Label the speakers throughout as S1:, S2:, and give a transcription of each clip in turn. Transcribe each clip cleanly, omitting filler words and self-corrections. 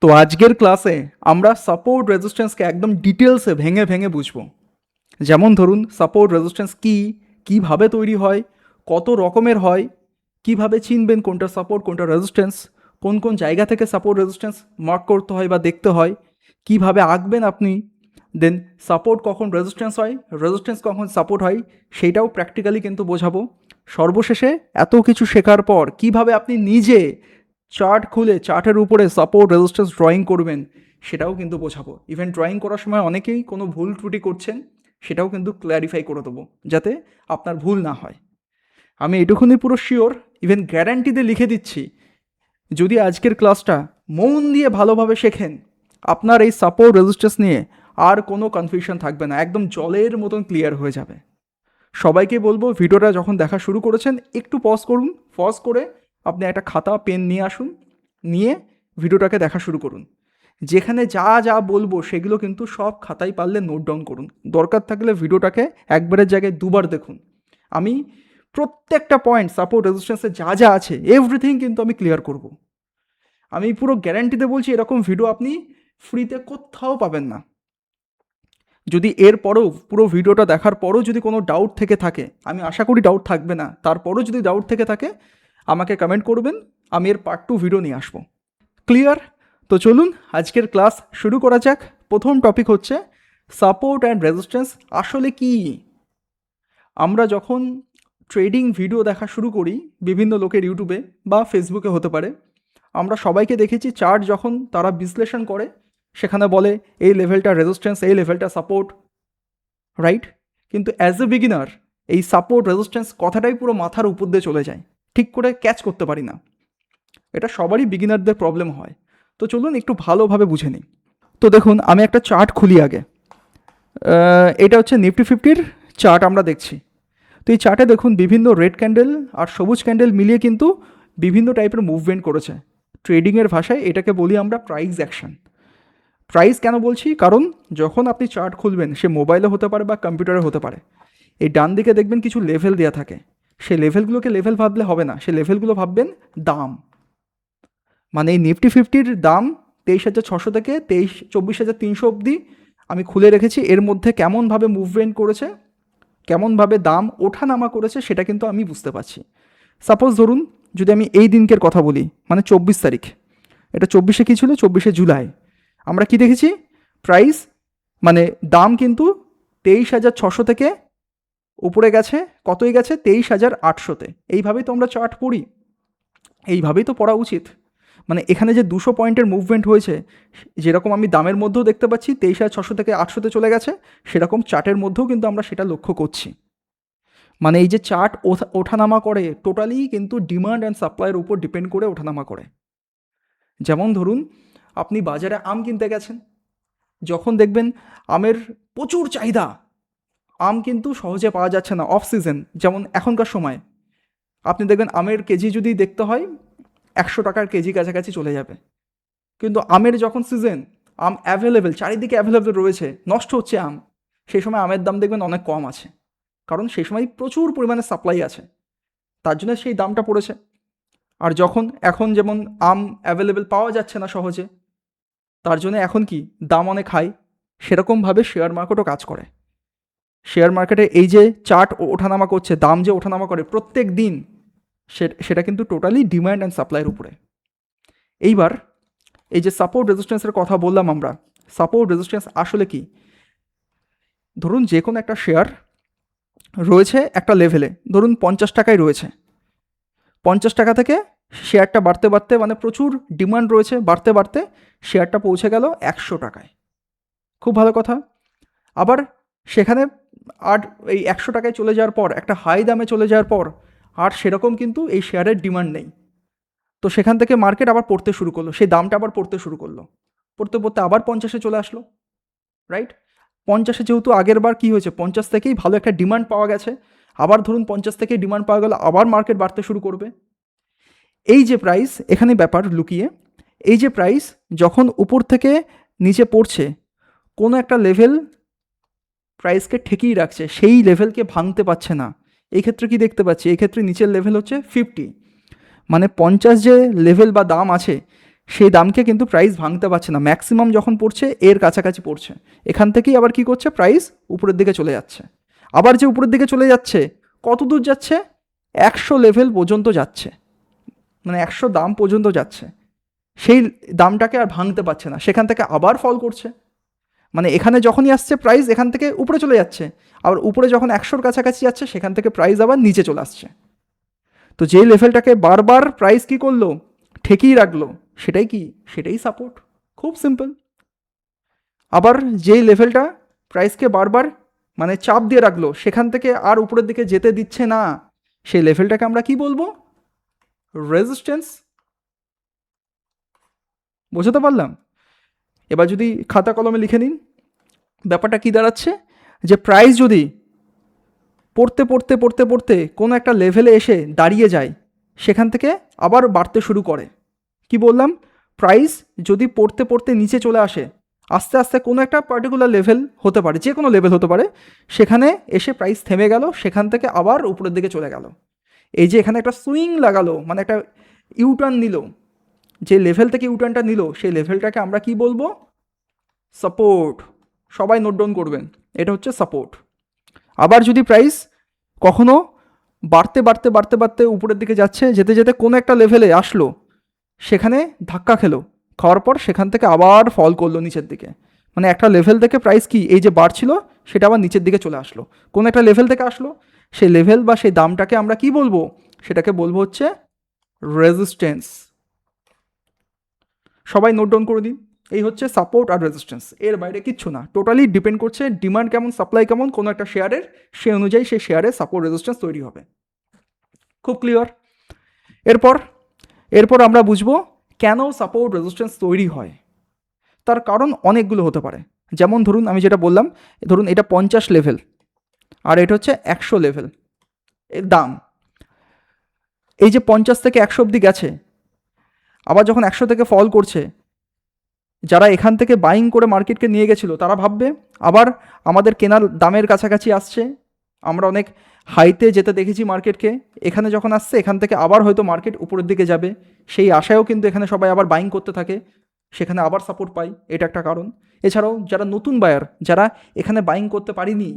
S1: তো আজকের ক্লাসে আমরা সাপোর্ট রেজিস্ট্যান্সকে একদম ডিটেলসে ভেঙে ভেঙে বুঝবো। যেমন ধরুন সাপোর্ট রেজিস্ট্যান্স কী, কীভাবে তৈরি হয়, কত রকমের হয়, কিভাবে চিনবেন কোনটা সাপোর্ট কোনটা রেজিস্ট্যান্স, কোন কোন জায়গা থেকে সাপোর্ট রেজিস্ট্যান্স মার্ক করতে হয় বা দেখতে হয়, কিভাবে আঁকবেন আপনি, দেন সাপোর্ট কখন রেজিস্ট্যান্স হয়, রেজিস্ট্যান্স কখন সাপোর্ট হয়, সেইটাও প্র্যাকটিক্যালি কিন্তু বোঝাবো। সর্বশেষে এত কিছু শেখার পর কিভাবে আপনি নিজে চার্ট খুলে চার্টের উপরে সাপোর্ট রেজিস্ট্যান্স ড্রয়িং করবেন সেটাও কিন্তু বোঝাবো। ইভেন ড্রয়িং করার সময় অনেকেই কোনো ভুল ত্রুটি করছেন, সেটাও কিন্তু ক্ল্যারিফাই করে দেবো যাতে আপনার ভুল না হয়। আমি এটুকুনি পুরো শিওর, ইভেন গ্যারান্টিতে লিখে দিচ্ছি, যদি আজকের ক্লাসটা মন দিয়ে ভালোভাবে শেখেন, আপনার এই সাপোর্ট রেজিস্ট্যান্স নিয়ে আর কোনো কনফিউশন থাকবে না, একদম জলের মতন ক্লিয়ার হয়ে যাবে। সবাইকে বলবো ভিডিওটা যখন দেখা শুরু করেছেন একটু পজ করুন, পজ করে আপনি একটা খাতা পেন নিয়ে আসুন, নিয়ে ভিডিওটাকে দেখা শুরু করুন। যেখানে যা যা বলবো সেগুলো কিন্তু সব খাতায় পারলে নোট ডাউন করুন, দরকার থাকলে ভিডিওটাকে একবারের জায়গায় দুবার দেখুন। আমি প্রত্যেকটা পয়েন্ট সাপোর্ট রেজিস্ট্যান্সে যা যা আছে এভরিথিং কিন্তু আমি ক্লিয়ার করব। আমি পুরো গ্যারান্টিতে বলছি এরকম ভিডিও আপনি ফ্রিতে কোথাও পাবেন না। যদি এরপরও পুরো ভিডিওটা দেখার পরও যদি কোনো ডাউট থেকে থাকে, আমি আশা করি ডাউট থাকবে না, তারপরও যদি ডাউট থেকে থাকে আমাকে কমেন্ট করবেন, আমি এর পার্ট 2 ভিডিও নিয়ে আসবো। ক্লিয়ার? তো চলুন আজকের ক্লাস শুরু করা যাক। প্রথম টপিক হচ্ছে সাপোর্ট অ্যান্ড রেজিস্ট্যান্স আসলে কি। আমরা যখন ট্রেডিং ভিডিও দেখা শুরু করি বিভিন্ন লোকের ইউটিউবে বা ফেসবুকে হতে পারে, আমরা সবাইকে দেখেছি চার্ট যখন তারা বিশ্লেষণ করে সেখানে বলে এই লেভেলটা রেজিস্ট্যান্স, এই লেভেলটা সাপোর্ট, রাইট? কিন্তু অ্যাজ এ বিগিনার এই সাপোর্ট রেজিস্ট্যান্স কথাটাই পুরো মাথার উপর দিয়ে চলে যায়, ঠিক করে ক্যাচ করতে পারি না। এটা সবারই বিগিনারদের প্রবলেম হয়। তো চলুন একটু ভালোভাবে বুঝে নিই। তো দেখুন আমি একটা চার্ট খুলি আগে। এটা হচ্ছে নিফটি 50-র চার্ট আমরা দেখছি। তো এই চার্টে দেখুন বিভিন্ন রেড ক্যান্ডেল আর সবুজ ক্যান্ডেল মিলিয়ে কিন্তু বিভিন্ন টাইপের মুভমেন্ট করেছে। ট্রেডিংয়ের ভাষায় এটাকে বলি আমরা প্রাইস অ্যাকশন। প্রাইস কেন বলছি? কারণ যখন আপনি চার্ট খুলবেন, সে মোবাইলে হতে পারে বা কম্পিউটারে হতে পারে, এই ডান দিকে দেখবেন কিছু লেভেল দেওয়া থাকে। সেই লেভেলগুলোকে লেভেল ভাবলে হবে না, সেই লেভেলগুলো ভাববেন দাম। মানে এই নিফটি 50-র দাম 23,600 থেকে 24,300 অবধি আমি খুলে রেখেছি। এর মধ্যে কেমনভাবে মুভমেন্ট করেছে, কেমনভাবে দাম ওঠানামা করেছে সেটা কিন্তু আমি বুঝতে পারছি। সাপোজ ধরুন যদি আমি এই দিনকের কথা বলি, মানে 24 তারিখ, এটা 24-এ কী ছিল? 24শে জুলাই। আমরা কি দেখেছি? প্রাইস মানে দাম কিন্তু 23,600 থেকে উপরে গেছে, কতই গেছে? 23,800-তে। এইভাবেই তো আমরা চার্ট পড়ি, এইভাবেই তো পড়া উচিত। মানে এখানে যে 200 পয়েন্টের মুভমেন্ট হয়েছে, যেরকম আমি দামের মধ্যেও দেখতে পাচ্ছি 23,600 থেকে 800-তে চলে গেছে, সেরকম চার্টের মধ্যেও কিন্তু আমরা সেটা লক্ষ্য করছি। মানে এই যে চার্ট ওঠানামা করে টোটালি কিন্তু ডিমান্ড অ্যান্ড সাপ্লাইয়ের উপর ডিপেন্ড করে ওঠানামা করে। যেমন ধরুন আপনি বাজারে আম কিনতে গেছেন, যখন দেখবেন আমের প্রচুর চাহিদা, আম কিন্তু সহজে পাওয়া যাচ্ছে না, অফ সিজন যেমন এখনকার সময়, আপনি দেখবেন আমের কেজি যদি দেখতে হয় 100 টাকার কেজি কাছাকাছি চলে যাবে। কিন্তু আমের যখন সিজন, আম অ্যাভেলেবেল, চারিদিকে অ্যাভেলেবেল রয়েছে, নষ্ট হচ্ছে আম, সেই সময় আমের দাম দেখবেন অনেক কম আছে, কারণ সেই সময় প্রচুর পরিমাণে সাপ্লাই আছে, তার জন্য সেই দামটা পড়েছে। আর যখন এখন যেমন আম অ্যাভেলেবেল পাওয়া যাচ্ছে না সহজে, তার জন্য এখন কি দাম অনেক হাই। সেরকমভাবে শেয়ার মার্কেটও কাজ করে। শেয়ার মার্কেটে এই যে চার্ট ওঠানামা করছে, দাম যে ওঠানামা করে প্রত্যেক দিন, সেটা কিন্তু টোটালি ডিমান্ড অ্যান্ড সাপ্লাইয়ের উপরে। এইবার এই যে সাপোর্ট রেজিস্ট্যান্সের কথা বললাম আমরা, সাপোর্ট রেজিস্ট্যান্স আসলে কি? ধরুন যে কোনো একটা শেয়ার রয়েছে একটা লেভেলে, ধরুন 50 টাকায় রয়েছে, 50 টাকা থেকে শেয়ারটা বাড়তে বাড়তে, মানে প্রচুর ডিমান্ড রয়েছে, বাড়তে বাড়তে শেয়ারটা পৌঁছে গেল 100 টাকায়। খুব ভালো কথা। আবার সেখানে আর এই 100 টাকায় চলে যাওয়ার পর, একটা হাই দামে চলে যাওয়ার পর আর সেরকম কিন্তু এই শেয়ারের ডিমান্ড নেই। তো সেখান থেকে মার্কেট আবার পড়তে শুরু করলো, সেই দামটা আবার পড়তে শুরু করলো, পড়তে পড়তে আবার 50-এ চলে আসলো, রাইট? 50-এ যেহেতু আগের বার কী হয়েছে, 50 থেকেই ভালো একটা ডিমান্ড পাওয়া গেছে, আবার ধরুন 50 থেকেই ডিমান্ড পাওয়া গেল, আবার মার্কেট বাড়তে শুরু করবে। এই যে প্রাইস, এখানে ব্যাপার লুকিয়ে, এই যে প্রাইস যখন উপর থেকে নিচে পড়ছে, কোনো একটা লেভেল প্রাইসকে ঠেকিয়ে রাখছে, সেই লেভেলকে ভাঙতে পারছে না। এই ক্ষেত্রে কি দেখতে পাচ্ছি? এই ক্ষেত্রে নিচের লেভেল হচ্ছে 50, মানে 50 যে লেভেল বা দাম আছে, সেই দামকে কিন্তু প্রাইস ভাঙতে পারছে না, ম্যাক্সিমাম যখন পড়ছে এর কাছাকাছি পড়ছে, এখান থেকেই আবার কি করছে, প্রাইস উপরের দিকে চলে যাচ্ছে। আবার যে উপরের দিকে চলে যাচ্ছে, কত দূর যাচ্ছে, 100 লেভেল পর্যন্ত যাচ্ছে, মানে 100 দাম পর্যন্ত যাচ্ছে, সেই দামটাকে আর ভাঙতে পারছে না, সেখান থেকে আবার ফল করছে। মানে এখানে যখনই আসছে প্রাইস এখান থেকে উপরে চলে যাচ্ছে, আবার উপরে যখন 100-র কাছাকাছি যাচ্ছে সেখান থেকে প্রাইস আবার নিচে চলে আসছে। তো যেই লেভেলটাকে বারবার প্রাইস কি করলো, ঠেকিয়ে রাখলো, সেটাই কি, সেটাই সাপোর্ট। খুব সিম্পল। আবার যেই লেভেলটা প্রাইসকে বারবার মানে চাপ দিয়ে রাখলো, সেখান থেকে আর উপরের দিকে যেতে দিচ্ছে না, সেই লেভেলটাকে আমরা কি বলবো, রেজিস্ট্যান্স। বোঝাতে পারলাম? এবার যদি খাতা কলমে লিখে নিন, ব্যাপারটা কি দাঁড়াচ্ছে, যে প্রাইস যদি পড়তে পড়তে পড়তে পড়তে কোনো একটা লেভেলে এসে দাঁড়িয়ে যায়, সেখান থেকে আবার বাড়তে শুরু করে। কি বললাম, প্রাইস যদি পড়তে পড়তে নিচে চলে আসে, আস্তে আস্তে কোনো একটা পার্টিকুলার লেভেল হতে পারে, যে কোনো লেভেল হতে পারে, সেখানে এসে প্রাইস থেমে গেল, সেখান থেকে আবার উপরের দিকে চলে গেল। এই যে এখানে একটা সুইং লাগালো, মানে একটা ইউটার্ন নিল, যে লেভেল থেকে ইউটার্নটা নিল, সেই লেভেলটাকে আমরা কি বলবো, সাপোর্ট। সবাই নোট ডাউন করবেন, এটা হচ্ছে সাপোর্ট। আবার যদি প্রাইস কখনো বাড়তে বাড়তে বাড়তে বাড়তে উপরের দিকে যাচ্ছে, যেতে যেতে কোনো একটা লেভেলে আসলো, সেখানে ধাক্কা খেলো, খাওয়ার পর সেখান থেকে আবার ফল করলো নিচের দিকে, মানে একটা লেভেল থেকে প্রাইস কি এই যে বাড়ছিল সেটা আবার নিচের দিকে চলে আসলো, কোনো একটা লেভেল থেকে আসলো, সেই লেভেল বা সেই দামটাকে আমরা কি বলবো, সেটাকে বলবো হচ্ছে রেজিস্ট্যান্স। সবাই নোট ডাউন করে দিন, এই হচ্ছে সাপোর্ট আর রেজিস্ট্যান্স, এর বাইরে কিচ্ছু না। টোটালি ডিপেন্ড করছে ডিমান্ড কেমন, সাপ্লাই কেমন কোনো একটা শেয়ারের, সেই অনুযায়ী সেই শেয়ারের সাপোর্ট রেজিস্ট্যান্স তৈরি হবে। খুব ক্লিয়ার? এরপর এরপর আমরা বুঝবো কেন সাপোর্ট রেজিস্ট্যান্স তৈরি হয়। তার কারণ অনেকগুলো হতে পারে। যেমন ধরুন আমি যেটা বললাম, ধরুন এটা 50 লেভেল আর এটা হচ্ছে 100 লেভেল এর দাম। এই যে 50 থেকে 100 অব্দি গেছে, আবার যখন 100 থেকে ফল করছে, যারা এখান থেকে বাইং করে মার্কেটকে নিয়ে গেছিলো তারা ভাববে আবার আমাদের কেনার দামের কাছাকাছি আসছে, আমরা অনেক হাইতে যেতে দেখেছি মার্কেটকে, এখানে যখন আসছে এখান থেকে আবার হয়তো মার্কেট উপরের দিকে যাবে, সেই আশায়ও কিন্তু এখানে সবাই আবার বাইং করতে থাকে, সেখানে আবার সাপোর্ট পাই, এটা একটা কারণ। এছাড়াও যারা নতুন বায়ার, যারা এখানে বাইং করতে পারিনি,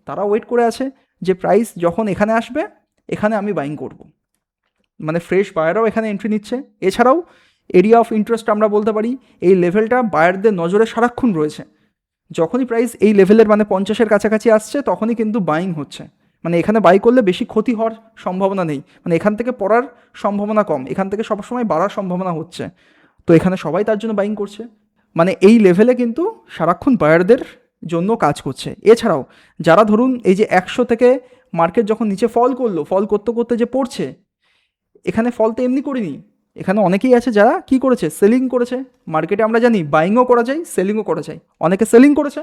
S1: তারা ওয়েট করে আছে যে প্রাইস যখন এখানে আসবে এখানে আমি বাইং করব, মানে ফ্রেশ বায়াররাও এখানে এন্ট্রি নিচ্ছে। এছাড়াও এরিয়া অফ ইন্টারেস্ট আমরা বলতে পারি, এই লেভেলটা বায়ারদের নজরে সারাক্ষণ রয়েছে, যখনই প্রাইস এই লেভেলের মানে 50-এর কাছাকাছি আসছে তখনই কিন্তু বাইং হচ্ছে, মানে এখানে বাই করলে বেশি ক্ষতি হওয়ার সম্ভাবনা নেই, মানে এখান থেকে পড়ার সম্ভাবনা কম, এখান থেকে সবসময় বাড়ার সম্ভাবনা হচ্ছে, তো এখানে সবাই তার জন্য বাইং করছে, মানে এই লেভেলে কিন্তু সারাক্ষণ বায়ারদের জন্য কাজ করছে। এছাড়াও যারা ধরুন এই যে 100 থেকে মার্কেট যখন নিচে ফল করলো, ফল করতে করতে যে পড়ছে, এখানে ফল তো এমনি করিনি, এখানে অনেকেই আছে যারা কি করেছে, সেলিং করেছে। মার্কেটে আমরা জানি বাইংও করা যায়, সেলিংও করা যায়, অনেকে সেলিং করেছে,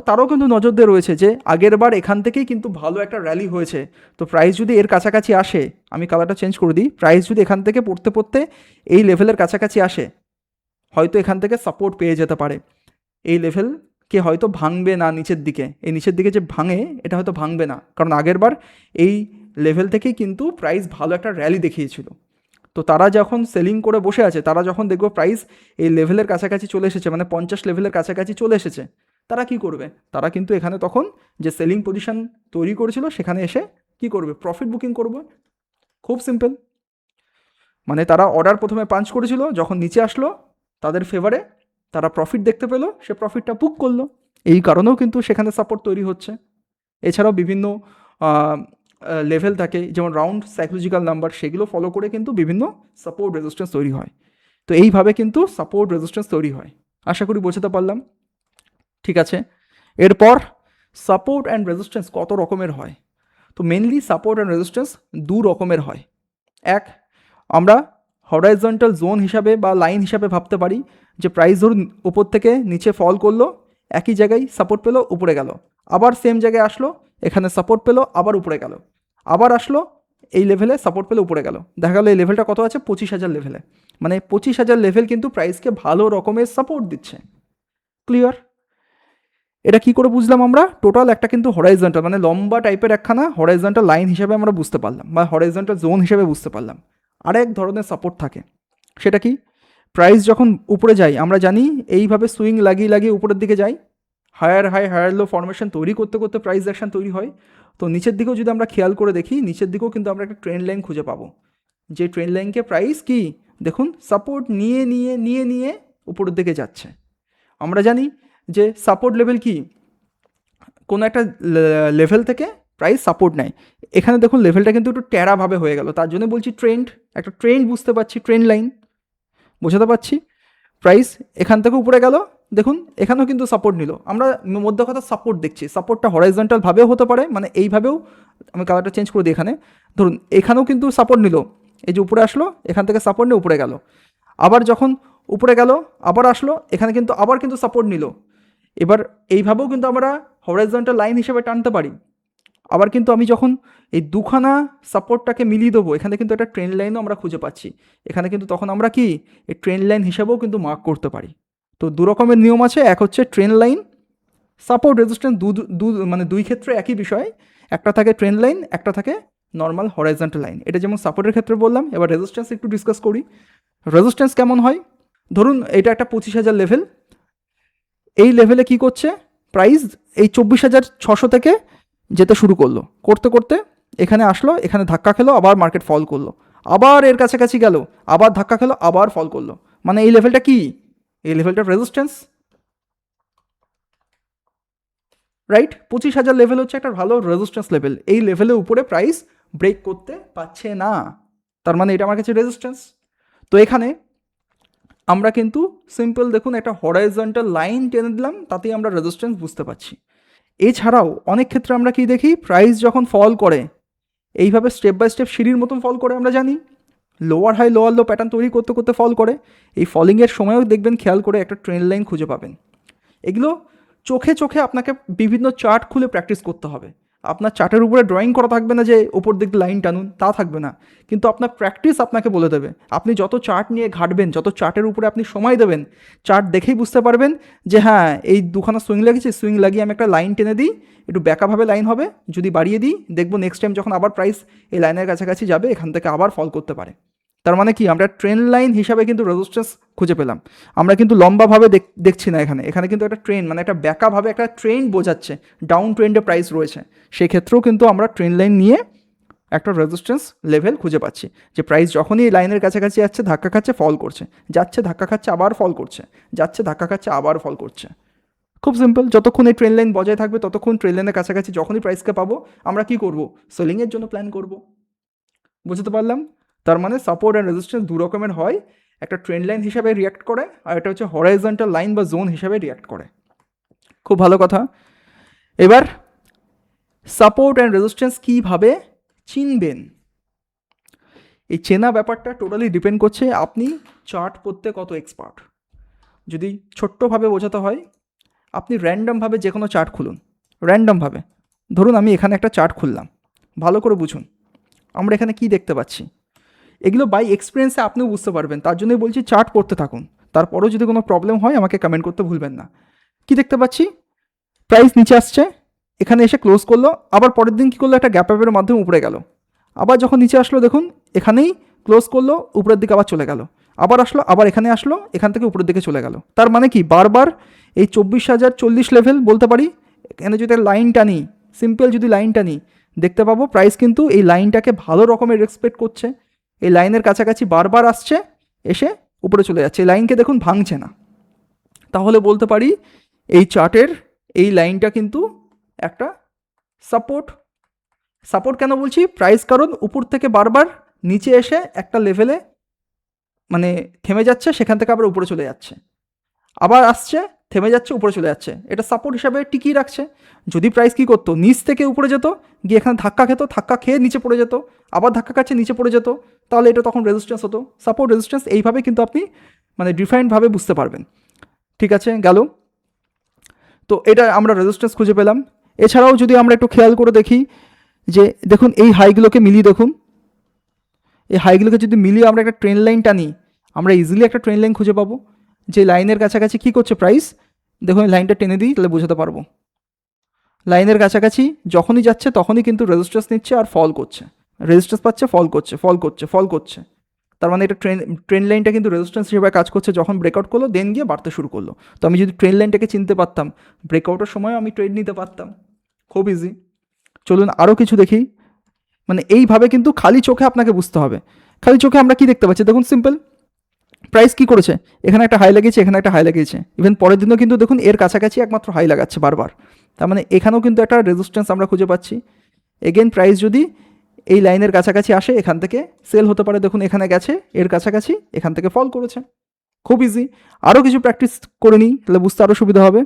S1: তারাও কিন্তু নজর দিয়ে রয়েছে যে আগের বার এখান থেকেই কিন্তু ভালো একটা র্যালি হয়েছে, তো প্রাইস যদি এর কাছাকাছি আসে, আমি কালারটা চেঞ্জ করে দিই, প্রাইস যদি এখান থেকে পড়তে পড়তে এই লেভেলের কাছাকাছি আসে, হয়তো এখান থেকে সাপোর্ট পেয়ে যেতে পারে, এই লেভেলকে হয়তো ভাঙবে না নিচের দিকে, এই নিচের দিকে যে ভাঙে এটা হয়তো ভাঙবে না, কারণ আগের বার এই লেভেল থেকেই কিন্তু প্রাইস ভালো একটা র্যালি দেখিয়েছিল। তো তারা যখন সেলিং করে বসে আছে, তারা যখন দেখবো প্রাইস এই লেভেলের কাছাকাছি চলে এসেছে, মানে 50 লেভেলের কাছাকাছি চলে এসেছে, তারা কি করবে, তারা কিন্তু এখানে তখন যে সেলিং পজিশন তৈরি করেছিল সেখানে এসে কি করবে, প্রফিট বুকিং করবে। খুব সিম্পল, মানে তারা অর্ডার প্রথমে পাঞ্চ করেছিল, যখন নিচে আসলো তাদের ফেভারে, তারা প্রফিট দেখতে পেলো, সে প্রফিটটা বুক করলো, এই কারণেও কিন্তু সেখানে সাপোর্ট তৈরি হচ্ছে। এছাড়াও বিভিন্ন লেভেল থাকে, যেমন রাউন্ড সাইকোলজিক্যাল নাম্বার, সেগুলো ফলো করে কিন্তু বিভিন্ন সাপোর্ট রেজিস্ট্যান্স তৈরি হয়। তো এইভাবে কিন্তু সাপোর্ট রেজিস্ট্যান্স তৈরি হয়। আশা করি বোঝাতে পারলাম। ঠিক আছে, এরপর সাপোর্ট অ্যান্ড রেজিস্ট্যান্স কত রকমের হয়। তো মেনলি সাপোর্ট অ্যান্ড রেজিস্ট্যান্স দু রকমের হয়। এক, আমরা হরাইজন্টাল জোন হিসাবে বা লাইন হিসাবে ভাবতে পারি, যে প্রাইস ধরুন উপর থেকে নিচে ফল করলো, একই জায়গায় সাপোর্ট পেলো, উপরে গেল, আবার সেম জায়গায় আসলো, এখানে সাপোর্ট পেলো, আবার উপরে গেল, আবার আসলো এই লেভেলে সাপোর্ট পেলো, উপরে গেল, দেখা গেলো এই লেভেলটা কত আছে, 25,000 লেভেলে, মানে 25,000 লেভেল কিন্তু প্রাইসকে ভালো রকমের সাপোর্ট দিচ্ছে। ক্লিয়ার? এটা কি করে বুঝলাম আমরা, টোটাল একটা কিন্তু হরাইজন্টাল মানে লম্বা টাইপের একখানা হরাইজন্টাল লাইন হিসেবে আমরা বুঝতে পারলাম, বা হরাইজন্টাল জোন হিসেবে বুঝতে পারলাম। আরেক ধরনের সাপোর্ট থাকে, সেটা কি, প্রাইস যখন উপরে যায় আমরা জানি এইভাবে সুইং লাগিয়ে লাগিয়ে উপরের দিকে যায়, higher high higher low formation তৈরি করতে করতে প্রাইস অ্যাকশন তৈরি হয়। তো নিচের দিকেও যদি আমরা খেয়াল করে দেখি, নিচের দিকেও কিন্তু আমরা একটা ট্রেন্ড লাইন খুঁজে পাবো, যে ট্রেন্ড লাইনকে প্রাইস কি দেখুন সাপোর্ট নিয়ে নিয়ে নিয়ে নিয়ে উপরের দিকে যাচ্ছে। আমরা জানি যে সাপোর্ট লেভেল কি, কোনো একটা লেভেল থেকে প্রাইস সাপোর্ট নেয়। এখানে দেখুন লেভেলটা কিন্তু একটু টেরাভাবে হয়ে গেল, তার জন্য বলছি ট্রেন্ড, একটা ট্রেন্ড বুঝতে পারছি, ট্রেন্ড লাইন বোঝাতে পারছি। প্রাইস এখান থেকে উপরে গেল, দেখুন এখানেও কিন্তু সাপোর্ট নিল, আমরা মধ্য কথা সাপোর্ট দেখছি। সাপোর্টটা হরাইজন্টাল ভাবেও হতে পারে, মানে এইভাবেও, আমি কালারটা চেঞ্জ করে দিই এখানে, ধরুন এখানেও কিন্তু সাপোর্ট নিল, এই যে উপরে আসলো এখান থেকে সাপোর্ট নিয়ে উপরে গেল, আবার যখন উপরে গেল আবার আসলো এখানে কিন্তু আবার কিন্তু সাপোর্ট নিল। এবার এইভাবেও কিন্তু আমরা হরাইজন্টাল লাইন হিসেবে টানতে পারি। আবার কিন্তু আমি যখন এই দুখানা সাপোর্টটাকে মিলিয়ে দেবো, এখানে কিন্তু একটা ট্রেন্ড লাইনও আমরা খুঁজে পাচ্ছি। এখানে কিন্তু তখন আমরা কি এই ট্রেন্ড লাইন হিসেবেও কিন্তু মার্ক করতে পারি। তো দু রকমের নিয়ম আছে, এক হচ্ছে ট্রেন্ড লাইন, সাপোর্ট রেজিস্ট্যান্স মানে দুই ক্ষেত্রে একই বিষয়, একটা থাকে ট্রেন্ড লাইন, একটা থাকে নর্মাল হরাইজন্টাল লাইন। এটা যেমন সাপোর্টের ক্ষেত্রে বললাম, এবার রেজিস্ট্যান্স একটু ডিসকাস করি। রেজিস্ট্যান্স কেমন হয়, ধরুন এটা একটা 25,000 লেভেল, এই লেভেলে কি করছে প্রাইস এই 24,600 থেকে যেতে শুরু করলো, করতে করতে এখানে আসলো, এখানে ধাক্কা খেলো, আবার মার্কেট ফল করলো, আবার এর কাছাকাছি গেল, আবার ধাক্কা খেলো, আবার ফল করলো। মানে এই লেভেলটা কি, এই লেভেলটা রেজিস্ট্যান্স, রাইট? 25,000 লেভেল হচ্ছে একটা ভালো রেজিস্ট্যান্স লেভেল, এই লেভেলের উপরে প্রাইস ব্রেক করতে পারছে না, তার মানে এটা আমার কাছে রেজিস্ট্যান্স। তো এখানে আমরা কিন্তু সিম্পল দেখুন একটা হরাইজন্টাল লাইন টেনে দিলাম, তাতেই আমরা রেজিস্ট্যান্স বুঝতে পারছি। এছাড়াও অনেক ক্ষেত্রে আমরা কি দেখি, প্রাইস যখন ফল করে এইভাবে স্টেপ বাই স্টেপ সিঁড়ির মতন ফল করে, আমরা জানি lower high lower low pattern তৈরি করতে করতে ফল করে। এই ফলিংয়ের সময়ও দেখবেন খেয়াল করে একটা ট্রেন্ড লাইন খুঁজে পাবেন। এগুলো চোখে চোখে আপনাকে বিভিন্ন চার্ট খুলে প্র্যাকটিস করতে হবে। আপনার চার্টের উপরে ড্রয়িং করা থাকবে না যে ওপর দিক লাইন টানুন, তা থাকবে না, কিন্তু আপনার প্র্যাকটিস আপনাকে বলে দেবে। আপনি যত চার্ট নিয়ে ঘাটবেন, যত চার্টের উপরে আপনি সময় দেবেন, চার্ট দেখেই বুঝতে পারবেন যে হ্যাঁ এই দুখানা সুইং লাগিয়েছি, সুইং লাগিয়ে আমি একটা লাইন টেনে দিই, একটু ব্যাকাভাবে লাইন হবে, যদি বাড়িয়ে দিই দেখবো নেক্সট টাইম যখন আবার প্রাইস এই লাইনের কাছাকাছি যাবে এখান থেকে আবার ফল করতে পারে। তার মানে কি আমরা ট্রেন্ড লাইন হিসাবে কিন্তু রেজিস্ট্যান্স খুঁজে পেলাম। আমরা কিন্তু লম্বাভাবে দেখছি না, এখানে এখানে কিন্তু একটা ট্রেন্ড, মানে একটা ব্যাকাভাবে একটা ট্রেন্ড বোঝাচ্ছে, ডাউন ট্রেন্ডে প্রাইস রয়েছে, সেক্ষেত্রেও কিন্তু আমরা ট্রেন্ড লাইন নিয়ে একটা রেজিস্ট্যান্স লেভেল খুঁজে পাচ্ছি, যে প্রাইস যখনই এই লাইনের কাছাকাছি যাচ্ছে ধাক্কা খাচ্ছে ফল করছে, যাচ্ছে ধাক্কা খাচ্ছে আবার ফল করছে, যাচ্ছে ধাক্কা খাচ্ছে আবার ফল করছে। খুব সিম্পল, যতক্ষণ এই ট্রেন লাইন বজায় থাকবে ততক্ষণ ট্রেন লাইনের কাছাকাছি যখনই প্রাইসকে পাবো আমরা কি করব, সেলিংয়ের জন্য প্ল্যান করব। বুঝতে পারলাম? তার মানে সাপোর্ট অ্যান্ড রেজিস্ট্যান্স দু রকমের হয়, একটা ট্রেন্ড লাইন হিসাবে রিয়াক্ট করে, আর এটা হচ্ছে হরাইজন্টাল লাইন বা জোন হিসাবে রিয়াক্ট করে। খুব ভালো কথা। এবার সাপোর্ট অ্যান্ড রেজিস্ট্যান্স কীভাবে চিনবেন, এই চেনা ব্যাপারটা টোটালি ডিপেন্ড করছে আপনি চার্ট পড়তে কত এক্সপার্ট। যদি ছোট্টভাবে বোঝাতে হয়, আপনি র্যান্ডমভাবে যে কোনো চার্ট খুলুন, র্যান্ডমভাবে ধরুন আমি এখানে একটা চার্ট খুললাম, ভালো করে বুঝুন আমরা এখানে কি দেখতে পাচ্ছি। এগুলো বাই এক্সপিরিয়েন্সে আপনিও বুঝতে পারবেন, তার জন্যই বলছি চার্ট পড়তে থাকুন। তারপরেও যদি কোনো প্রবলেম হয় আমাকে কমেন্ট করতে ভুলবেন না। কি দেখতে পাচ্ছি, প্রাইস নিচে আসছে, এখানে এসে ক্লোজ করলো, আবার পরের দিন কী করলো, একটা গ্যাপ আপের মাধ্যমে উপরে গেল, আবার যখন নিচে আসলো দেখুন এখানেই ক্লোজ করলো, উপরের দিকে আবার চলে গেল, আবার আসলো, আবার এখানে আসলো, এখান থেকে উপরের দিকে চলে গেল। তার মানে কি বারবার এই 24,040 লেভেল বলতে পারি, এখানে যদি লাইন টানি, সিম্পল যদি লাইন টানি দেখতে পাবো প্রাইস কিন্তু এই লাইনটাকে ভালো রকমের রেসপেক্ট করছে, এই লাইনের কাছাকাছি বারবার আসছে, এসে উপরে চলে যাচ্ছে, এই লাইনকে দেখুন ভাঙছে না। তাহলে বলতে পারি এই চার্টের এই লাইনটা কিন্তু একটা সাপোর্ট। সাপোর্ট কেন বলছি, প্রাইস কারণ উপর থেকে বারবার নিচে এসে একটা লেভেলে মানে থেমে যাচ্ছে, সেখান থেকে আবার উপরে চলে যাচ্ছে, আবার আসছে, থেমে যাচ্ছে, উপরে চলে যাচ্ছে, এটা সাপোর্ট হিসাবে টিকিয়ে রাখছে। যদি প্রাইস কী করতো, নিচ থেকে উপরে যেত, গিয়ে এখানে ধাক্কা খেত, ধাক্কা খেয়ে নিচে পড়ে যেত, আবার ধাক্কা খাচ্ছে নিচে পড়ে যেত, তাহলে এটা তখন রেজিস্ট্যান্স হতো। সাপোর্ট রেজিস্ট্যান্স এইভাবে কিন্তু আপনি মানে ডিফাইন্ডভাবে বুঝতে পারবেন। ঠিক আছে, গেল। তো এটা আমরা রেজিস্ট্যান্স খুঁজে পেলাম। এছাড়াও যদি আমরা একটু খেয়াল করে দেখি যে দেখুন এই হাইগুলোকে মিলিয়ে দেখুন, এই হাইগুলোকে যদি মিলিয়ে আমরা একটা ট্রেন লাইন টানি, আমরা ইজিলি একটা ট্রেন লাইন খুঁজে পাবো, যে লাইনের কাছাকাছি কী করছে প্রাইস, দেখুন এই লাইনটা টেনে দিই তাহলে বোঝাতে পারবো। লাইনের কাছাকাছি যখনই যাচ্ছে তখনই কিন্তু রেজিস্ট্যান্স নিচ্ছে আর ফল করছে, রেজিস্ট্যান্স পাচ্ছে, ফল করছে, ফল করছে, ফল করছে। তার মানে এটা ট্রেন্ড লাইনটা কিন্তু রেজিস্ট্যান্স হিসেবে কাজ করছে, যখন ব্রেকআউট করলো দেন গিয়ে বাড়তে শুরু করলো। তো আমি যদি ট্রেন্ড লাইনটাকে চিনতে পারতাম, ব্রেকআউটের সময় আমি ট্রেড নিতে পারতাম, খুব ইজি। চলুন আরও কিছু দেখি। মানে এইভাবে কিন্তু খালি চোখে আপনাকে বুঝতে হবে। খালি চোখে আমরা কি দেখতে পাচ্ছি দেখুন, সিম্পল। প্রাইস কি করেছে, এখানে একটা হাই লাগিয়েছে, এখানে একটা হাই লাগিয়েছে, ইভেন পরের দিনও কিন্তু দেখুন এর কাছাকাছি একমাত্র হাই লাগাচ্ছে বারবার। তার মানে এখানেও কিন্তু একটা রেজিস্ট্যান্স আমরা খুঁজে পাচ্ছি। এগেন প্রাইস যদি এই লাইনের কাছাকাছি আসে, এখান থেকে সেল হতে পারে। দেখুন এখানে গেছে এর কাছাকাছি, এখান থেকে ফল করেছে, খুব ইজি। আরও কিছু প্র্যাকটিস করে নিই, তাহলে বুঝতে আরও সুবিধা হবে।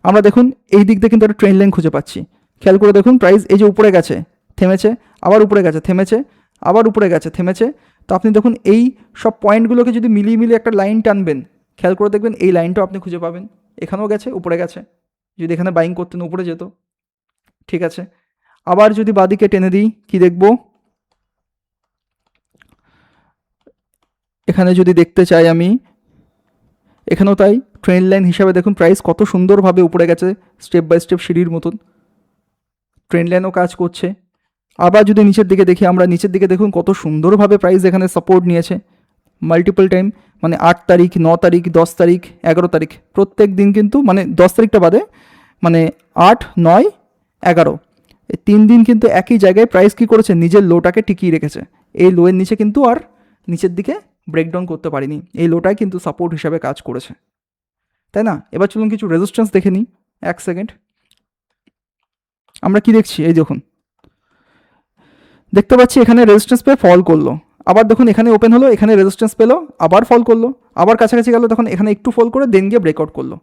S1: আমরা দেখুন এই দিক দিয়ে কিন্তু একটা ট্রেন্ড লাইন খুঁজে পাচ্ছি। খেয়াল করে দেখুন প্রাইস এই যে উপরে গেছে, থেমেছে, আবার উপরে গেছে, থেমেছে, আবার উপরে গেছে, থেমেছে। তো আপনি দেখুন এই সব পয়েন্টগুলোকে যদি মিলিয়ে মিলিয়ে একটা লাইন টানবেন, খেয়াল করে দেখবেন এই লাইনটাও আপনি খুঁজে পাবেন। এখানেও গেছে, উপরে গেছে, যদি এখানে বাইং করতেন উপরে যেত, ঠিক আছে। আবার যদি বাদিকে টেনে দিই, কি দেখব, এখানে যদি দেখতে চাই আমি, এখানেও তাই ট্রেন্ড লাইন হিসাবে দেখুন প্রাইস কত সুন্দরভাবে উপরে গেছে, স্টেপ বাই স্টেপ সিঁড়ির মতন ট্রেন্ড লাইনও কাজ করছে। আবার যদি নিচের দিকে দেখি আমরা, নিচের দিকে দেখুন কত সুন্দরভাবে প্রাইস এখানে সাপোর্ট নিয়েছে মাল্টিপল টাইম। মানে 8 তারিখ, 9 তারিখ, 10 তারিখ, 11 তারিখ, প্রত্যেক দিন কিন্তু, মানে 10 তারিখটা বাদে, মানে 8, 9, 11, এই 3 দিন কিন্তু একই জায়গায় প্রাইস কী করেছে, নিজের লোটাকে টিকিয়ে রেখেছে। এই লোয়ের নিচে কিন্তু আর নিচের দিকে ব্রেকডাউন করতে পারিনি, এই লোটাই কিন্তু সাপোর্ট হিসাবে কাজ করেছে, তাই না? এবার চলুন কিছু রেজিস্ট্যান্স দেখে নিই, 1 সেকেন্ড। আমরা কি দেখছি, এই দেখুন দেখতে পাচ্ছি এখানে রেজিস্ট্যান্স পেয়ে ফল করলো, আবার দেখুন এখানে ওপেন হলো, এখানে রেজিস্ট্যান্স পেলো, আবার ফল করলো, আবার কাছাকাছি গেল, তখন এখানে একটু ফল করে দেন গিয়ে ব্রেকআউট করলো।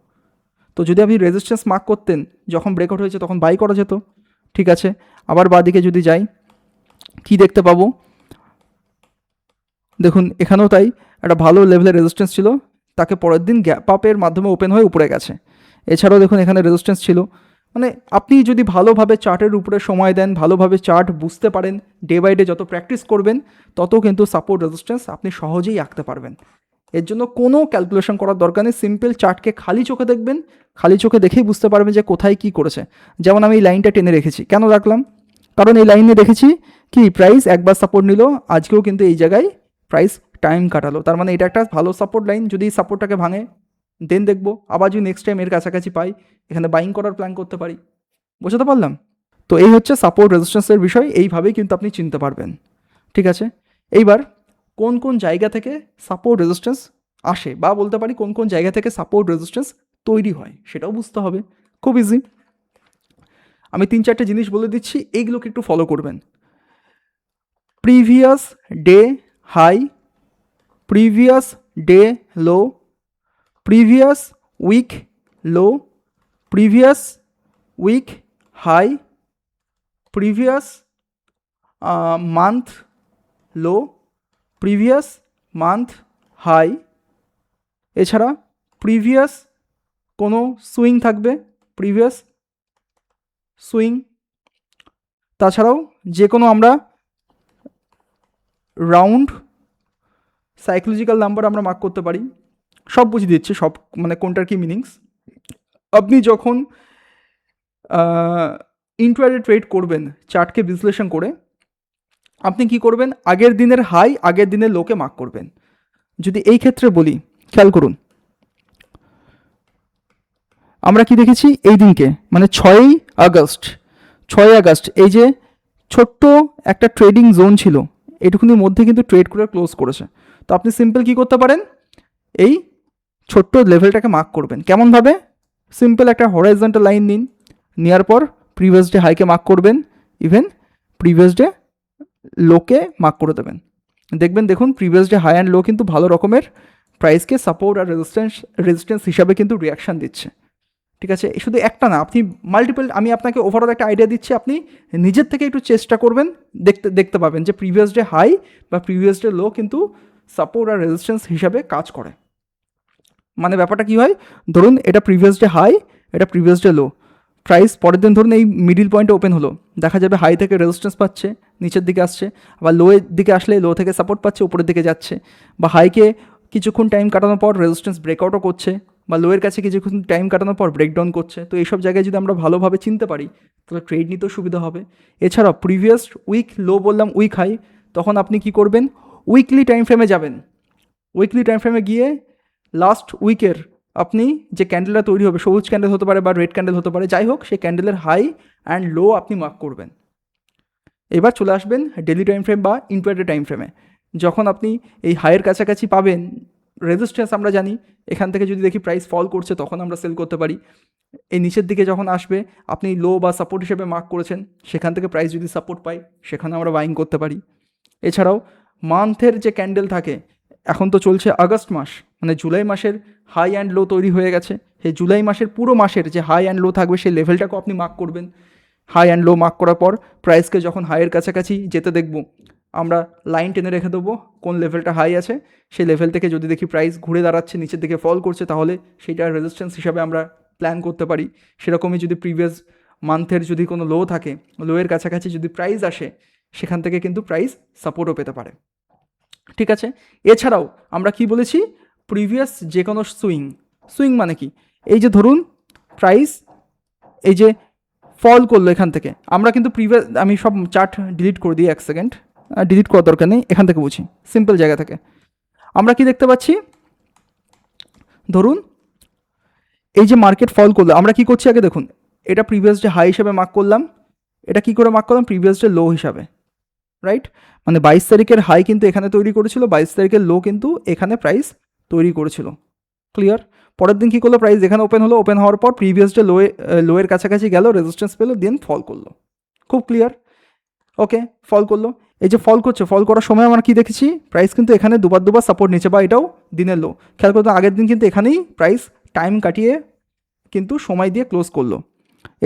S1: তো যদি আপনি রেজিস্ট্যান্স মার্ক করতেন, যখন ব্রেকআউট হয়েছে তখন বাই করা যেত, ঠিক আছে। আবার বাদিকে যদি যাই, কি দেখতে পাবো, দেখুন এখানেও তাই একটা ভালো লেভেলের রেজিস্ট্যান্স ছিল, তাকে পরের দিন গ্যাপ আপের মাধ্যমে ওপেন হয়ে উপরে গেছে। এছাড়াও দেখুন এখানে রেজিস্ট্যান্স ছিল। মানে আপনি যদি ভালোভাবে চার্টের উপরে সময় দেন, ভালোভাবে চার্ট বুঝতে পারেন, ডে বাই ডে যত প্র্যাকটিস করবেন, তত কিন্তু সাপোর্ট রেজিস্ট্যান্স আপনি সহজেই আঁকতে পারবেন। এর জন্য কোনো ক্যালকুলেশন করার দরকার নেই, সিম্পল চার্টকে খালি চোখে দেখবেন, খালি চোখে দেখেই বুঝতে পারবেন যে কোথায় কী করেছে। যেমন আমি এই লাইনটা টেনে রেখেছি, কেন রাখলাম, কারণ এই লাইনে দেখেছি কি প্রাইস একবার সাপোর্ট নিল, আজকেও কিন্তু এই জায়গায় প্রাইস টাইম কাটালো, তার মানে এটা একটা ভালো সাপোর্ট লাইন। যদি সাপোর্টটাকে ভাঙে দেন দেখবো, আবার যদি নেক্সট টাইম এর কাছাকাছি পাই, এখানে বাইং করার প্ল্যান করতে পারি। বোঝাতে পারলাম? তো এই হচ্ছে সাপোর্ট রেজিস্ট্যান্সের বিষয়, এইভাবেই কিন্তু আপনি চিনতে পারবেন, ঠিক আছে। এইবার কোন কোন জায়গা থেকে সাপোর্ট রেজিস্ট্যান্স আসে, বা বলতে পারি কোন কোন জায়গা থেকে সাপোর্ট রেজিস্ট্যান্স তৈরি হয়, সেটাও বুঝতে হবে, খুব ইজি। আমি 3-4টে জিনিস বলে দিচ্ছি, এইগুলোকে একটু ফলো করবেন। Previous day high, previous day low, previous week low, previous week high, previous month low, previous month high. এছাড়া প্রিভিয়াস কোনো সুইং থাকবে, প্রিভিয়াস সুইং। তাছাড়াও যে কোনো আমরা রাউন্ড সাইকোলজিক্যাল নাম্বার আমরা মার্ক করতে পারি। সব বুঝিয়ে দিচ্ছি, সব মানে কোনটার কি মিনিংস। আপনি যখন ইন্ট্রাডে ট্রেড করবেন, চার্টকে বিশ্লেষণ করে, আপনি কি করবেন, আগের দিনের হাই আগের দিনের লোকে মার্ক করবেন। যদি এই ক্ষেত্রে বলি, খেয়াল করুন আমরা কি দেখেছি এই দিনকে, মানে 6ই আগস্ট, এই যে ছোট্ট একটা ট্রেডিং জোন ছিল, এটুকুনির মধ্যে কিন্তু ট্রেড করে ক্লোজ করেছে। তো আপনি সিম্পল কি করতে পারেন, এই ছোট্ট লেভেলটাকে মার্ক করবেন। কেমনভাবে, সিম্পল একটা হরাইজন্টাল লাইন নিন, নেওয়ার পর প্রিভিয়াস ডে হাইকে মার্ক করবেন, ইভেন প্রিভিয়াস ডে লোকে মার্ক করে দেবেন। দেখবেন দেখুন previous day high and low কিন্তু ভালো রকমের প্রাইসকে সাপোর্ট আর রেজিস্ট্যান্স হিসাবে কিন্তু রিয়াকশান দিচ্ছে, ঠিক আছে। শুধু একটা না, আপনি মাল্টিপল, আমি আপনাকে ওভারঅল একটা আইডিয়া দিচ্ছি, আপনি নিজের থেকে একটু চেষ্টা করবেন, দেখতে পাবেন যে প্রিভিয়াস ডে হাই বা প্রিভিয়াস ডে লো কিন্তু সাপোর্ট আর রেজিস্ট্যান্স হিসাবে কাজ করে। মানে ব্যাপারটা কী হয়, ধরুন এটা প্রিভিয়াস ডে হাই, এটা প্রিভিয়াস ডে লো, প্রাইস পরের দিন ধরুন এই মিডিল পয়েন্টে ওপেন হলো, দেখা যাবে হাই থেকে রেজিস্ট্যান্স পাচ্ছে, নিচের দিকে আসছে, আবার লোয়ের দিকে আসলে লো থেকে সাপোর্ট পাচ্ছে, উপরের দিকে যাচ্ছে, বা হাইকে কিছুক্ষণ টাইম কাটানোর পর রেজিস্ট্যান্স ব্রেকআউটও করছে, বা লোয়ের কাছে কিছুক্ষণ টাইম কাটানোর পর ব্রেকডাউন করছে। তো এইসব জায়গায় যদি আমরা ভালোভাবে চিনতে পারি, তাহলে ট্রেড নিতেও সুবিধা হবে। এছাড়াও প্রিভিয়াস উইক লো বললাম, উইক হাই, তখন আপনি কি করবেন, উইকলি টাইম ফ্রেমে যাবেন, উইকলি টাইম ফ্রেমে গিয়ে লাস্ট উইকের আপনি যে ক্যান্ডেলটা তৈরি হবে, সবুজ ক্যান্ডেল হতে পারে বা রেড ক্যান্ডেল হতে পারে, যাই হোক সেই ক্যান্ডেলের হাই অ্যান্ড লো আপনি মার্ক করবেন। এবার চলে আসবেন ডেলি টাইম ফ্রেম বা ইন্ট্রাডে টাইম ফ্রেমে। যখন আপনি এই হাইয়ের কাছাকাছি পাবেন, রেজিস্ট্যান্স আমরা জানি, এখান থেকে যদি দেখি প্রাইস ফল করছে তখন আমরা সেল করতে পারি। এই নিচের দিকে যখন আসবে আপনি লো বা সাপোর্ট হিসেবে মার্ক করেছেন, সেখান থেকে প্রাইস যদি সাপোর্ট পাই সেখানে আমরা বাইং করতে পারি। এছাড়াও মান্থের যে ক্যান্ডেল থাকে, এখন তো চলছে আগস্ট মাস, মানে জুলাই মাসের হাই অ্যান্ড লো তৈরি হয়ে গেছে, সেই জুলাই মাসের পুরো মাসের যে হাই অ্যান্ড লো থাকবে সেই লেভেলটাকেও আপনি মার্ক করবেন। হাই অ্যান্ড লো মার্ক করার পর প্রাইসকে যখন হাইয়ের কাছাকাছি যেতে দেখব, আমরা লাইন টেনে রেখে দেবো কোন লেভেলটা হাই আছে, সেই লেভেল থেকে যদি দেখি প্রাইস ঘুরে দাঁড়াচ্ছে, নিচের দিকে ফল করছে, তাহলে সেইটা রেজিস্ট্যান্স হিসাবে আমরা প্ল্যান করতে পারি। সেরকমই যদি প্রিভিয়াস মান্থের যদি কোনো লো থাকে, লোয়ের কাছাকাছি যদি প্রাইস আসে, সেখান থেকে কিন্তু প্রাইস সাপোর্টও পেতে পারে। ঠিক আছে, এছাড়াও আমরা কি বলেছি, প্রিভিয়াস যে কোনো সুইং, সুইং মানে কি, এই যে ধরুন প্রাইস এই যে ফল করলো এখান থেকে, আমরা কিন্তু প্রিভিয়াস, আমি সব চার্ট ডিলিট করে দিই, এক সেকেন্ড, ডিলিট করার দরকার নেই, এখান থেকে বুঝি সিম্পল জায়গা থেকে। আমরা কি দেখতে পাচ্ছি, ধরুন এই যে মার্কেট ফল করলো, আমরা কি করছি আগে দেখুন, এটা প্রিভিয়াস ডে হাই হিসাবে মার্ক করলাম, এটা কি করে মার্ক করলাম, প্রিভিয়াস ডে লো হিসাবে, রাইট? মানে 22 তারিখের হাই কিন্তু এখানে তৈরি করেছিল, 22 তারিখের লো কিন্তু এখানে প্রাইস তৈরি করেছিল। ক্লিয়ার? পরের দিন কী করলো, প্রাইস এখানে ওপেন হলো, ওপেন হওয়ার পর প্রিভিয়াস ডে লোয়ের কাছাকাছি গেল, রেজিস্ট্যান্স পেলো, দেন ফল করলো। খুব ক্লিয়ার? ওকে, ফল করলো। এই যে ফল করছে, ফল করার সময় আমরা কি দেখেছি, প্রাইস কিন্তু এখানে দুবার সাপোর্ট নিচ্ছে, বা এটাও দিনের লো। খেয়াল করতে আগের দিন কিন্তু এখানেই প্রাইস টাইম কাটিয়ে কিন্তু সময় দিয়ে ক্লোজ করলো।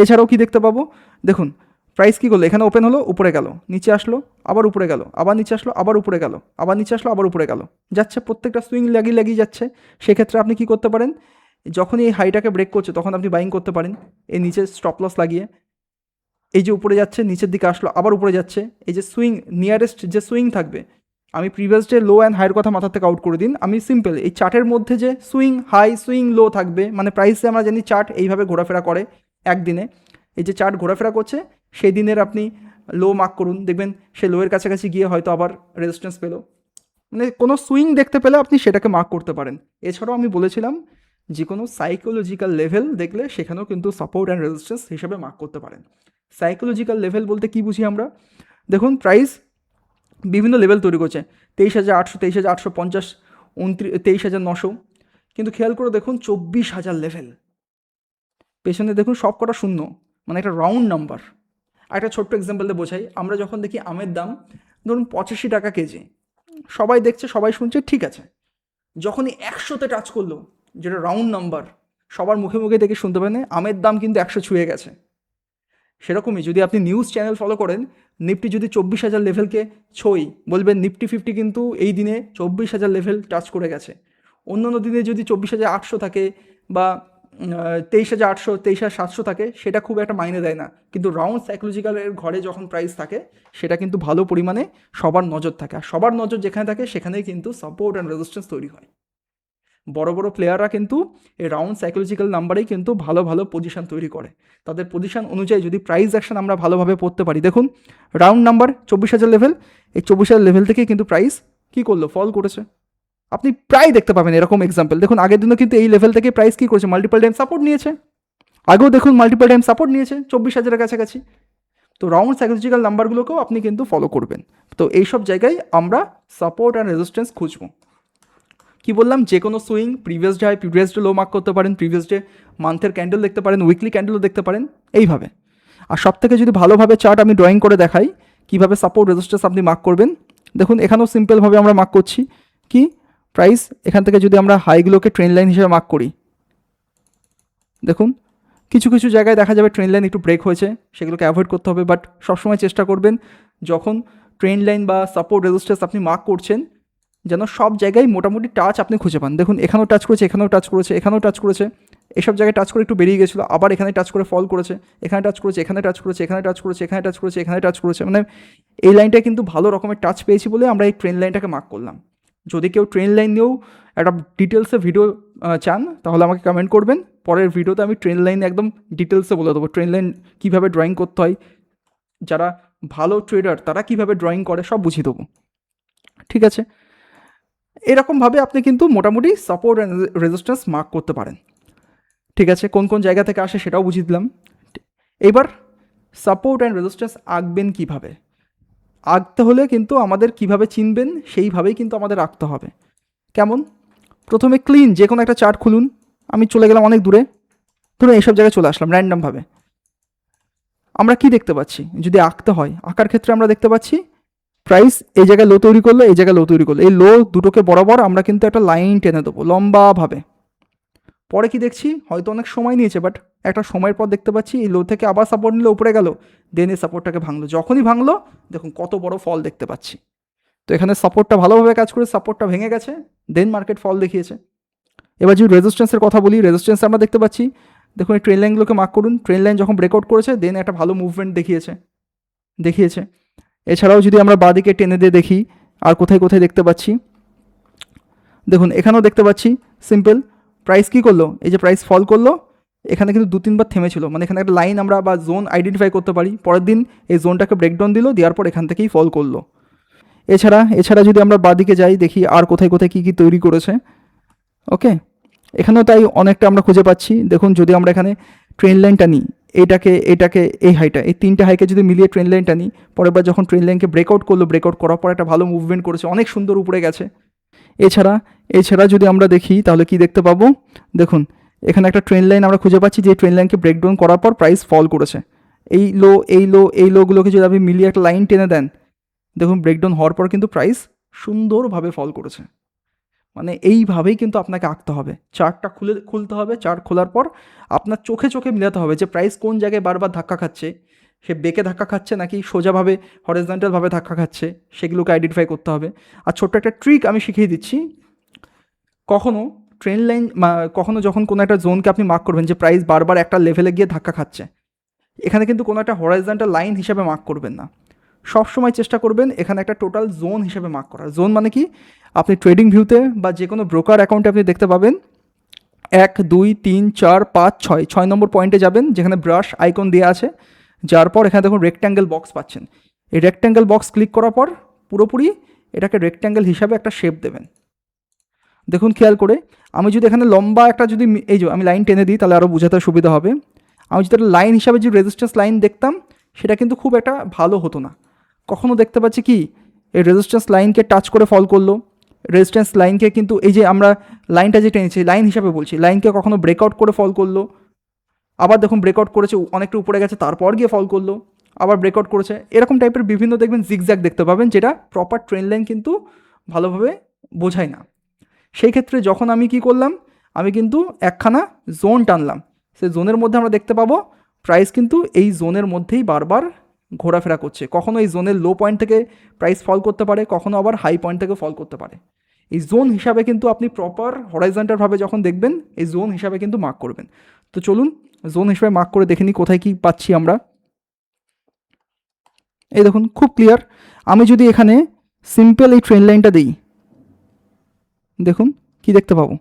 S1: এছাড়াও কি দেখতে পাবো, দেখুন প্রাইস কী করলো, এখানে ওপেন হলো, উপরে গেল, নিচে আসলো, আবার উপরে গেল, আবার নিচে আসলো, আবার উপরে গেল, আবার নিচে আসলো, আবার উপরে গেল, যাচ্ছে, প্রত্যেকটা সুইং লাগিয়ে যাচ্ছে। সেক্ষেত্রে আপনি কি করতে পারেন, যখনই এই হাইটাকে ব্রেক করছে তখন আপনি বাইং করতে পারেন, এই নিচে স্টপ লস লাগিয়ে। এই যে উপরে যাচ্ছে, নিচের দিকে আসলো, আবার উপরে যাচ্ছে, এই যে সুইং, নিয়ারেস্ট যে সুইং থাকবে, আমি প্রিভিয়াস ডে লো অ্যান্ড হাইয়ের কথা মাথা থেকে আউট করে দিন, আমি সিম্পল এই চার্টের মধ্যে যে সুইং হাই সুইং লো থাকবে, মানে প্রাইসে আমরা জানি চার্ট এইভাবে ঘোরাফেরা করে একদিনে, এই যে চার্ট ঘোরাফেরা করছে সেই দিনের আপনি লো মার্ক করুন, দেখবেন সে লোয়ের কাছাকাছি গিয়ে হয়তো আবার রেজিস্ট্যান্স পেলো, মানে কোনো সুইং দেখতে পেলে আপনি সেটাকে মার্ক করতে পারেন। এছাড়াও আমি বলেছিলাম যে কোনো সাইকোলজিক্যাল লেভেল দেখলে সেখানেও কিন্তু সাপোর্ট অ্যান্ড রেজিস্ট্যান্স হিসেবে মার্ক করতে পারেন। সাইকোলজিক্যাল লেভেল বলতে কী বুঝি আমরা, দেখুন প্রাইস বিভিন্ন লেভেল তৈরি করছে, 23,800, 23,850, 23,900, কিন্তু খেয়াল করে দেখুন 24,000 লেভেল, পেছনে দেখুন সব কটা শূন্য, মানে একটা রাউন্ড নাম্বার। একটা ছোট্ট এক্সাম্পল দিয়ে বোঝাই, আমরা যখন দেখি আমের দাম ধরুন 85 টাকা কেজি, সবাই দেখছে, সবাই শুনছে, ঠিক আছে, যখনই 100তে টাচ করলো, যেটা রাউন্ড নাম্বার, সবার মুখে মুখে দেখে শুনতে পারেন আমের দাম কিন্তু 100 ছুঁয়ে গেছে। সেরকমই যদি আপনি নিউজ চ্যানেল ফলো করেন, নিফটি যদি 24,000 লেভেলকে ছই, বলবেন নিফটি 50 কিন্তু এই দিনে 24,000 লেভেল টাচ করে গেছে। অন্যান্য দিনে যদি 24,800 থাকে বা 23,800, 23,700 থাকে, সেটা খুব একটা মাইনে দেয় না, কিন্তু রাউন্ড সাইকোলজিক্যালের ঘরে যখন প্রাইস থাকে সেটা কিন্তু ভালো পরিমাণে সবার নজর থাকে, আর সবার নজর যেখানে থাকে সেখানেই কিন্তু সাপোর্ট অ্যান্ড রেজিস্ট্যান্স তৈরি হয়। বড় বড় প্লেয়াররা কিন্তু এই রাউন্ড সাইকোলজিক্যাল নাম্বারেই কিন্তু ভালো ভালো পজিশন তৈরি করে, তাদের পজিশন অনুযায়ী যদি প্রাইস অ্যাকশন আমরা ভালোভাবে পড়তে পারি, দেখুন রাউন্ড নাম্বার 24,000 লেভেল, এই 24,000 লেভেল থেকে কিন্তু প্রাইস কী করলো, ফল করেছে। আপনি প্রায় দেখতে পাবেন এরকম এক্সাম্পল, দেখুন আগের দিনও কিন্তু এই লেভেল থেকে প্রাইস কী করেছে, মাল্টিপল টাইম সাপোর্ট নিয়েছে, আগেও দেখুন মাল্টিপল টাইম সাপোর্ট নিয়েছে 24,000-এর কাছাকাছি। তো রাউন্ড সাইকোলজিক্যাল নাম্বারগুলোকেও আপনি কিন্তু ফলো করবেন। তো এইসব জায়গায় আমরা সাপোর্ট অ্যান্ড রেজিস্ট্যান্স খুঁজবো। কি বললাম, যে কোনো swing, previous day high, previous day low mark করতে পারেন, প্রিভিয়াস ডে মান্থের ক্যান্ডেল দেখতে পারেন, উইকলি ক্যান্ডেলও দেখতে পারেন, এইভাবে। আর সব থেকে যদি ভালোভাবে চার্ট আমি ড্রয়িং করে দেখাই কীভাবে সাপোর্ট রেজিস্ট্যান্স আপনি মার্ক করবেন, দেখুন এখানেও সিম্পলভাবে আমরা মার্ক করছি কি, প্রাইস এখান থেকে যদি আমরা হাইগুলোকে ট্রেন লাইন হিসেবে মার্ক করি, দেখুন কিছু কিছু জায়গায় দেখা যাবে ট্রেন লাইন একটু ব্রেক হয়েছে, সেগুলোকে অ্যাভয়েড করতে হবে, বাট সবসময় চেষ্টা করবেন যখন ট্রেন লাইন বা সাপোর্ট রেজিস্ট্যান্স আপনি মার্ক করছেন যেন সব জায়গায় মোটামুটি টাচ আপনি খুঁজে পান। দেখুন এখানেও টাচ করেছে, এখানেও টাচ করেছে, এখানেও টাচ করেছে, এসব জায়গায় টাচ করে একটু বেরিয়ে গেছিলো, আবার এখানে টাচ করে ফল করেছে, এখানে টাচ করেছে, এখানে টাচ করেছে, এখানে টাচ করেছে, এখানে টাচ করেছে, এখানে টাচ করেছে, মানে এই লাইনটা কিন্তু ভালো রকমের টাচ পেয়েছি বলে আমরা এই ট্রেন লাইনটাকে মার্ক করলাম। যদি কেউ ট্রেন লাইন নিয়েও একটা ডিটেলসে ভিডিও চান তাহলে আমাকে কমেন্ট করবেন, পরের ভিডিওতে আমি ট্রেন লাইন একদম ডিটেলসে বলে দেবো, ট্রেন লাইন কীভাবে ড্রয়িং করতে হয়, যারা ভালো ট্রেডার তারা কীভাবে ড্রয়িং করে সব বুঝিয়ে দেবো। ঠিক আছে, এরকমভাবে আপনি কিন্তু মোটামুটি সাপোর্ট অ্যান্ড রেজিস্ট্যান্স মার্ক করতে পারেন। ঠিক আছে, কোন কোন জায়গা থেকে আসে সেটাও বুঝিয়ে দিলাম। এবার সাপোর্ট অ্যান্ড রেজিস্ট্যান্স আঁকবেন কীভাবে, আঁকতে হলে কিন্তু আমাদের কিভাবে চিনবেন সেইভাবেই কিন্তু আমাদের আঁকতে হবে। কেমন? প্রথমে ক্লিন যে কোনো একটা চার্ট খুলুন, আমি চলে গেলাম অনেক দূরে, ধরুন এইসব জায়গায় চলে আসলাম র্যান্ডমভাবে। আমরা কি দেখতে পাচ্ছি যদি আঁকতে হয়, আঁকার ক্ষেত্রে আমরা দেখতে পাচ্ছি প্রাইস এই জায়গায় লো তৈরি করলো, এই জায়গায় লো তৈরি করলো, এই লো দুটোকে বরাবর আমরা কিন্তু একটা লাইন টেনে দেবো লম্বাভাবে। পরে কি দেখছি, হয়তো অনেক সময় নিয়েছে, বাট একটা সময়ের পর দেখতে পাচ্ছি এই লো থেকে আবার সাপোর্ট নিলে উপরে গেল, দেন এই সাপোর্টটাকে ভাঙলো, যখনই ভাঙলো দেখুন কত বড় ফল দেখতে পাচ্ছি। তো এখানে সাপোর্টটা ভালোভাবে কাজ করে, সাপোর্টটা ভেঙে গেছে, দেন মার্কেট ফল দেখিয়েছে। এবার যদি রেজিস্ট্যান্সের কথা বলি, রেজিস্ট্যান্স আমরা দেখতে পাচ্ছি, দেখুন এই ট্রেন লাইনগুলোকে মার্ক করুন, ট্রেন লাইন যখন ব্রেকআউট করেছে দেন একটা ভালো মুভমেন্ট দেখিয়েছে। এছাড়াও যদি আমরা বাঁদিকে টেনে দিয়ে দেখি আর কোথায় কোথায় দেখতে পাচ্ছি, দেখুন এখানেও দেখতে পাচ্ছি সিম্পল প্রাইস কী করলো, এই যে প্রাইস ফল করলো, এখানে কিন্তু 2-3 বার থেমেছিল, মানে এখানে একটা লাইন আমরা বা জোন আইডেন্টিফাই করতে পারি, পরের দিন এই জোনটাকে ব্রেকডাউন দিল, দেওয়ার পর এখান থেকেই ফল করলো। এছাড়া যদি আমরা বাঁদিকে যাই দেখি আর কোথায় কোথায় কী কী তৈরি করেছে। ওকে, এখানেও তাই অনেকটা আমরা খুঁজে পাচ্ছি। দেখুন যদি আমরা এখানে ট্রেন লাইনটা নিই, এটাকে এই হাইটা, এই 3টে হাইকে যদি মিলিয়ে ট্রেন লাইনটা নিই, পরের বার যখন ট্রেন লাইনকে ব্রেকআউট করলো, ব্রেকআউট করার পর একটা ভালো মুভমেন্ট করেছে, অনেক সুন্দর উপরে গেছে। এছাড়া যদি আমরা দেখি তাহলে কি দেখতে পাবো, দেখুন এখানে একটা ট্রেন লাইন আমরা খুঁজে পাচ্ছি, যে ট্রেন লাইনকে ব্রেকডাউন করার পর প্রাইস ফল করেছে। এই লোগুলোকে যদি আপনি মিলিয়ে একটা লাইন টেনে দেন, দেখুন ব্রেকডাউন হওয়ার পর কিন্তু প্রাইস সুন্দরভাবে ফল করেছে। মানে এইভাবেই কিন্তু আপনাকে আঁকতে হবে, চার্টটা খুলতে হবে, চার্ট খোলার পর আপনার চোখে চোখে মিলাতে হবে যে প্রাইস কোন জায়গায় বারবার ধাক্কা খাচ্ছে, সে বেঁকে ধাক্কা খাচ্ছে নাকি সোজাভাবে হরিজন্টালভাবে ধাক্কা খাচ্ছে, সেগুলোকে আইডেন্টিফাই করতে হবে। আর ছোট্ট একটা ট্রিক আমি শিখিয়ে দিচ্ছি, কখনও ট্রেন লাইন কখনো যখন কোনো একটা জোনকে আপনি মার্ক করবেন যে প্রাইস বারবার একটা লেভেলে গিয়ে ধাক্কা খাচ্ছে, এখানে কিন্তু কোনো একটা হরাইজন্টাল লাইন হিসাবে মার্ক করবেন না, সব সময় চেষ্টা করবেন এখানে একটা টোটাল জোন হিসেবে মার্ক করার। জোন মানে কি, আপনি ট্রেডিং ভিউতে বা যে কোনো ব্রোকার অ্যাকাউন্টে আপনি দেখতে পাবেন 1, 2, 3, 4, 5, 6 নম্বর পয়েন্টে যাবেন, যেখানে ব্রাশ আইকন দেওয়া আছে, যার পর এখানে দেখুন রেক্ট্যাঙ্গেল বক্স পাচ্ছেন, এই রেক্ট্যাঙ্গেল বক্স ক্লিক করার পর পুরোপুরি এটাকে রেক্ট্যাঙ্গেল হিসাবে একটা শেপ দেবেন। দেখুন খেয়াল করে, আমি যদি এখানে লম্বা একটা যদি এই যে আমি লাইন টেনে দিই তাহলে আরও বোঝাতে সুবিধা হবে। আমি যদি একটা লাইন হিসাবে যে রেজিস্ট্যান্স লাইন দেখতাম, সেটা কিন্তু খুব একটা ভালো হতো না। কখনও দেখতে পাচ্ছি কি, এই রেজিস্ট্যান্স লাইনকে টাচ করে ফল করলো, রেজিস্ট্যান্স লাইনকে কিন্তু এই যে আমরা লাইনটা যে টেনেছি, লাইন হিসাবে বলছি, লাইনকে কখনো ব্রেকআউট করে ফল করলো, আবার দেখুন ব্রেকআউট করেছে, অনেকটা উপরে গেছে, তারপর গিয়ে ফল করলো, আবার ব্রেকআউট করেছে, এরকম টাইপের বিভিন্ন দেখবেন জিগজ্যাগ দেখতে পাবেন, যেটা প্রপার ট্রেন লাইন কিন্তু ভালোভাবে বোঝায় না। সেই ক্ষেত্রে যখন আমি কি করলাম, আমি কিন্তু একখানা জোন টানলাম, সেই জোনের মধ্যে আমরা দেখতে পাবো প্রাইস কিন্তু এই জোনের মধ্যেই বারবার ঘোরাফেরা করছে, কখনো এই জোনের লো পয়েন্ট থেকে প্রাইস ফল করতে পারে, কখনো আবার হাই পয়েন্ট থেকে ফল করতে পারে। এই জোন হিসাবে কিন্তু আপনি প্রপার হরাইজন্টালভাবে যখন দেখবেন, এই জোন হিসাবে কিন্তু মার্ক করবেন। তো চলুন জোন হিসাবে মার্ক করে দেখে নিই কোথায় কী পাচ্ছি আমরা। এই দেখুন খুব ক্লিয়ার, আমি যদি এখানে সিম্পল এই ট্রেন লাইনটা দিই, দেখুন কি দেখতে পাবো,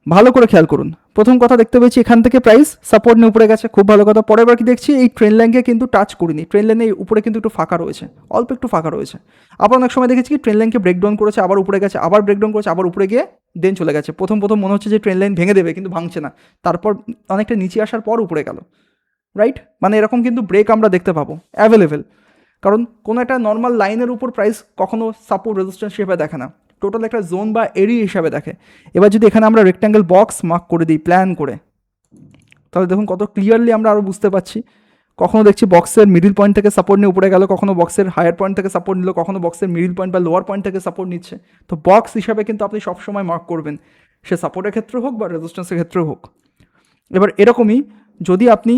S1: ভালো করে খেয়াল করুন। প্রথম কথা দেখতে পেয়েছি এখান থেকে প্রাইস সাপোর্ট নিয়ে উপরে গেছে, খুব ভালো কথা। পরের বার কি দেখছি, এই ট্রেন লাইনকে কিন্তু টাচ করিনি, ট্রেন লাইনের উপরে কিন্তু একটু ফাঁকা রয়েছে, অল্প একটু ফাঁকা রয়েছে। আবার অনেক সময় দেখেছি কি ট্রেন লাইনকে ব্রেকডাউন করেছে, আবার উপরে গেছে, আবার ব্রেকডাউন করেছে, আবার উপরে গিয়ে দেন চলে গেছে। প্রথম মনে হচ্ছে যে ট্রেন লাইন ভেঙে দেবে, কিন্তু ভাঙছে না, তারপর অনেকটা নিচে আসার পর উপরে গেল, রাইট? মানে এরকম কিন্তু ব্রেক আমরা দেখতে পাবো অ্যাভেলেবেল, কারণ কোনো একটা নর্মাল লাইনের উপর প্রাইস কখনো সাপোর্ট রেজিস্ট্যান্স হিসেবে দেখে না, টোটাল একটা জোন বা এরিয়া হিসাবে দেখে। এবার যদি এখানে আমরা রেক্ট্যাঙ্গেল বক্স মার্ক করে দিই প্ল্যান করে, তাহলে দেখুন কত ক্লিয়ারলি আমরা আরও বুঝতে পারছি। কখনো দেখছি বক্সের মিডিল পয়েন্ট থেকে সাপোর্ট নিয়ে উপরে গেল, কখনো বক্সের হায়ার পয়েন্ট থেকে সাপোর্ট নিল, কখনো বক্সের মিডিল পয়েন্ট বা লোয়ার পয়েন্ট থেকে সাপোর্ট নিচ্ছে। তো বক্স হিসাবে কিন্তু আপনি সবসময় মার্ক করবেন, সে সাপোর্টের ক্ষেত্রে হোক বা রেজিস্ট্যান্সের ক্ষেত্রে হোক। এবার এরকমই যদি আপনি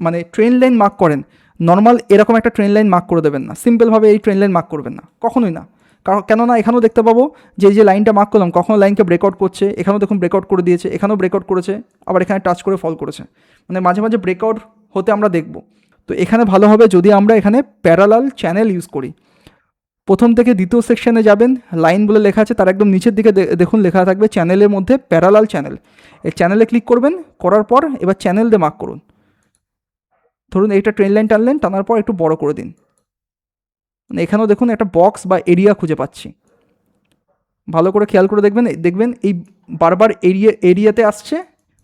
S1: মানে ট্রেন লাইন মার্ক করেন, নর্মাল এরকম একটা ট্রেন লাইন মার্ক করে দেবেন না, সিম্পলভাবে এই ট্রেন লাইন মার্ক করবেন না, কখনোই না। কারণ কেননা এখানেও দেখতে পাবো যে এই যে লাইনটা মার্ক করলাম, কখনো লাইনকে ব্রেকআউট করছে, এখানেও দেখুন ব্রেকআউট করে দিয়েছে, এখানেও ব্রেকআউট করেছে, আবার এখানে টাচ করে ফল করেছে, মানে মাঝে মাঝে ব্রেকআউট হতে আমরা দেখব। তো এখানে ভালো হবে যদি আমরা এখানে প্যারালাল চ্যানেল ইউজ করি। প্রথম থেকে দ্বিতীয় সেকশনে যাবেন, লাইন বলে লেখা আছে, তার একদম নিচের দিকে দেখুন লেখা থাকবে চ্যানেলের মধ্যে প্যারালাল চ্যানেল, এই চ্যানেলে ক্লিক করবেন, করার পর এবার চ্যানেল দিয়ে মার্ক করুন। ধরুন এইটা ট্রেন লাইন টানলেন, টানার পর একটু বড় করে দিন, মানে এখানেও দেখুন একটা বক্স বা এরিয়া খুঁজে পাচ্ছি। ভালো করে খেয়াল করে দেখবেন এই বারবার এরিয়াতে আসছে,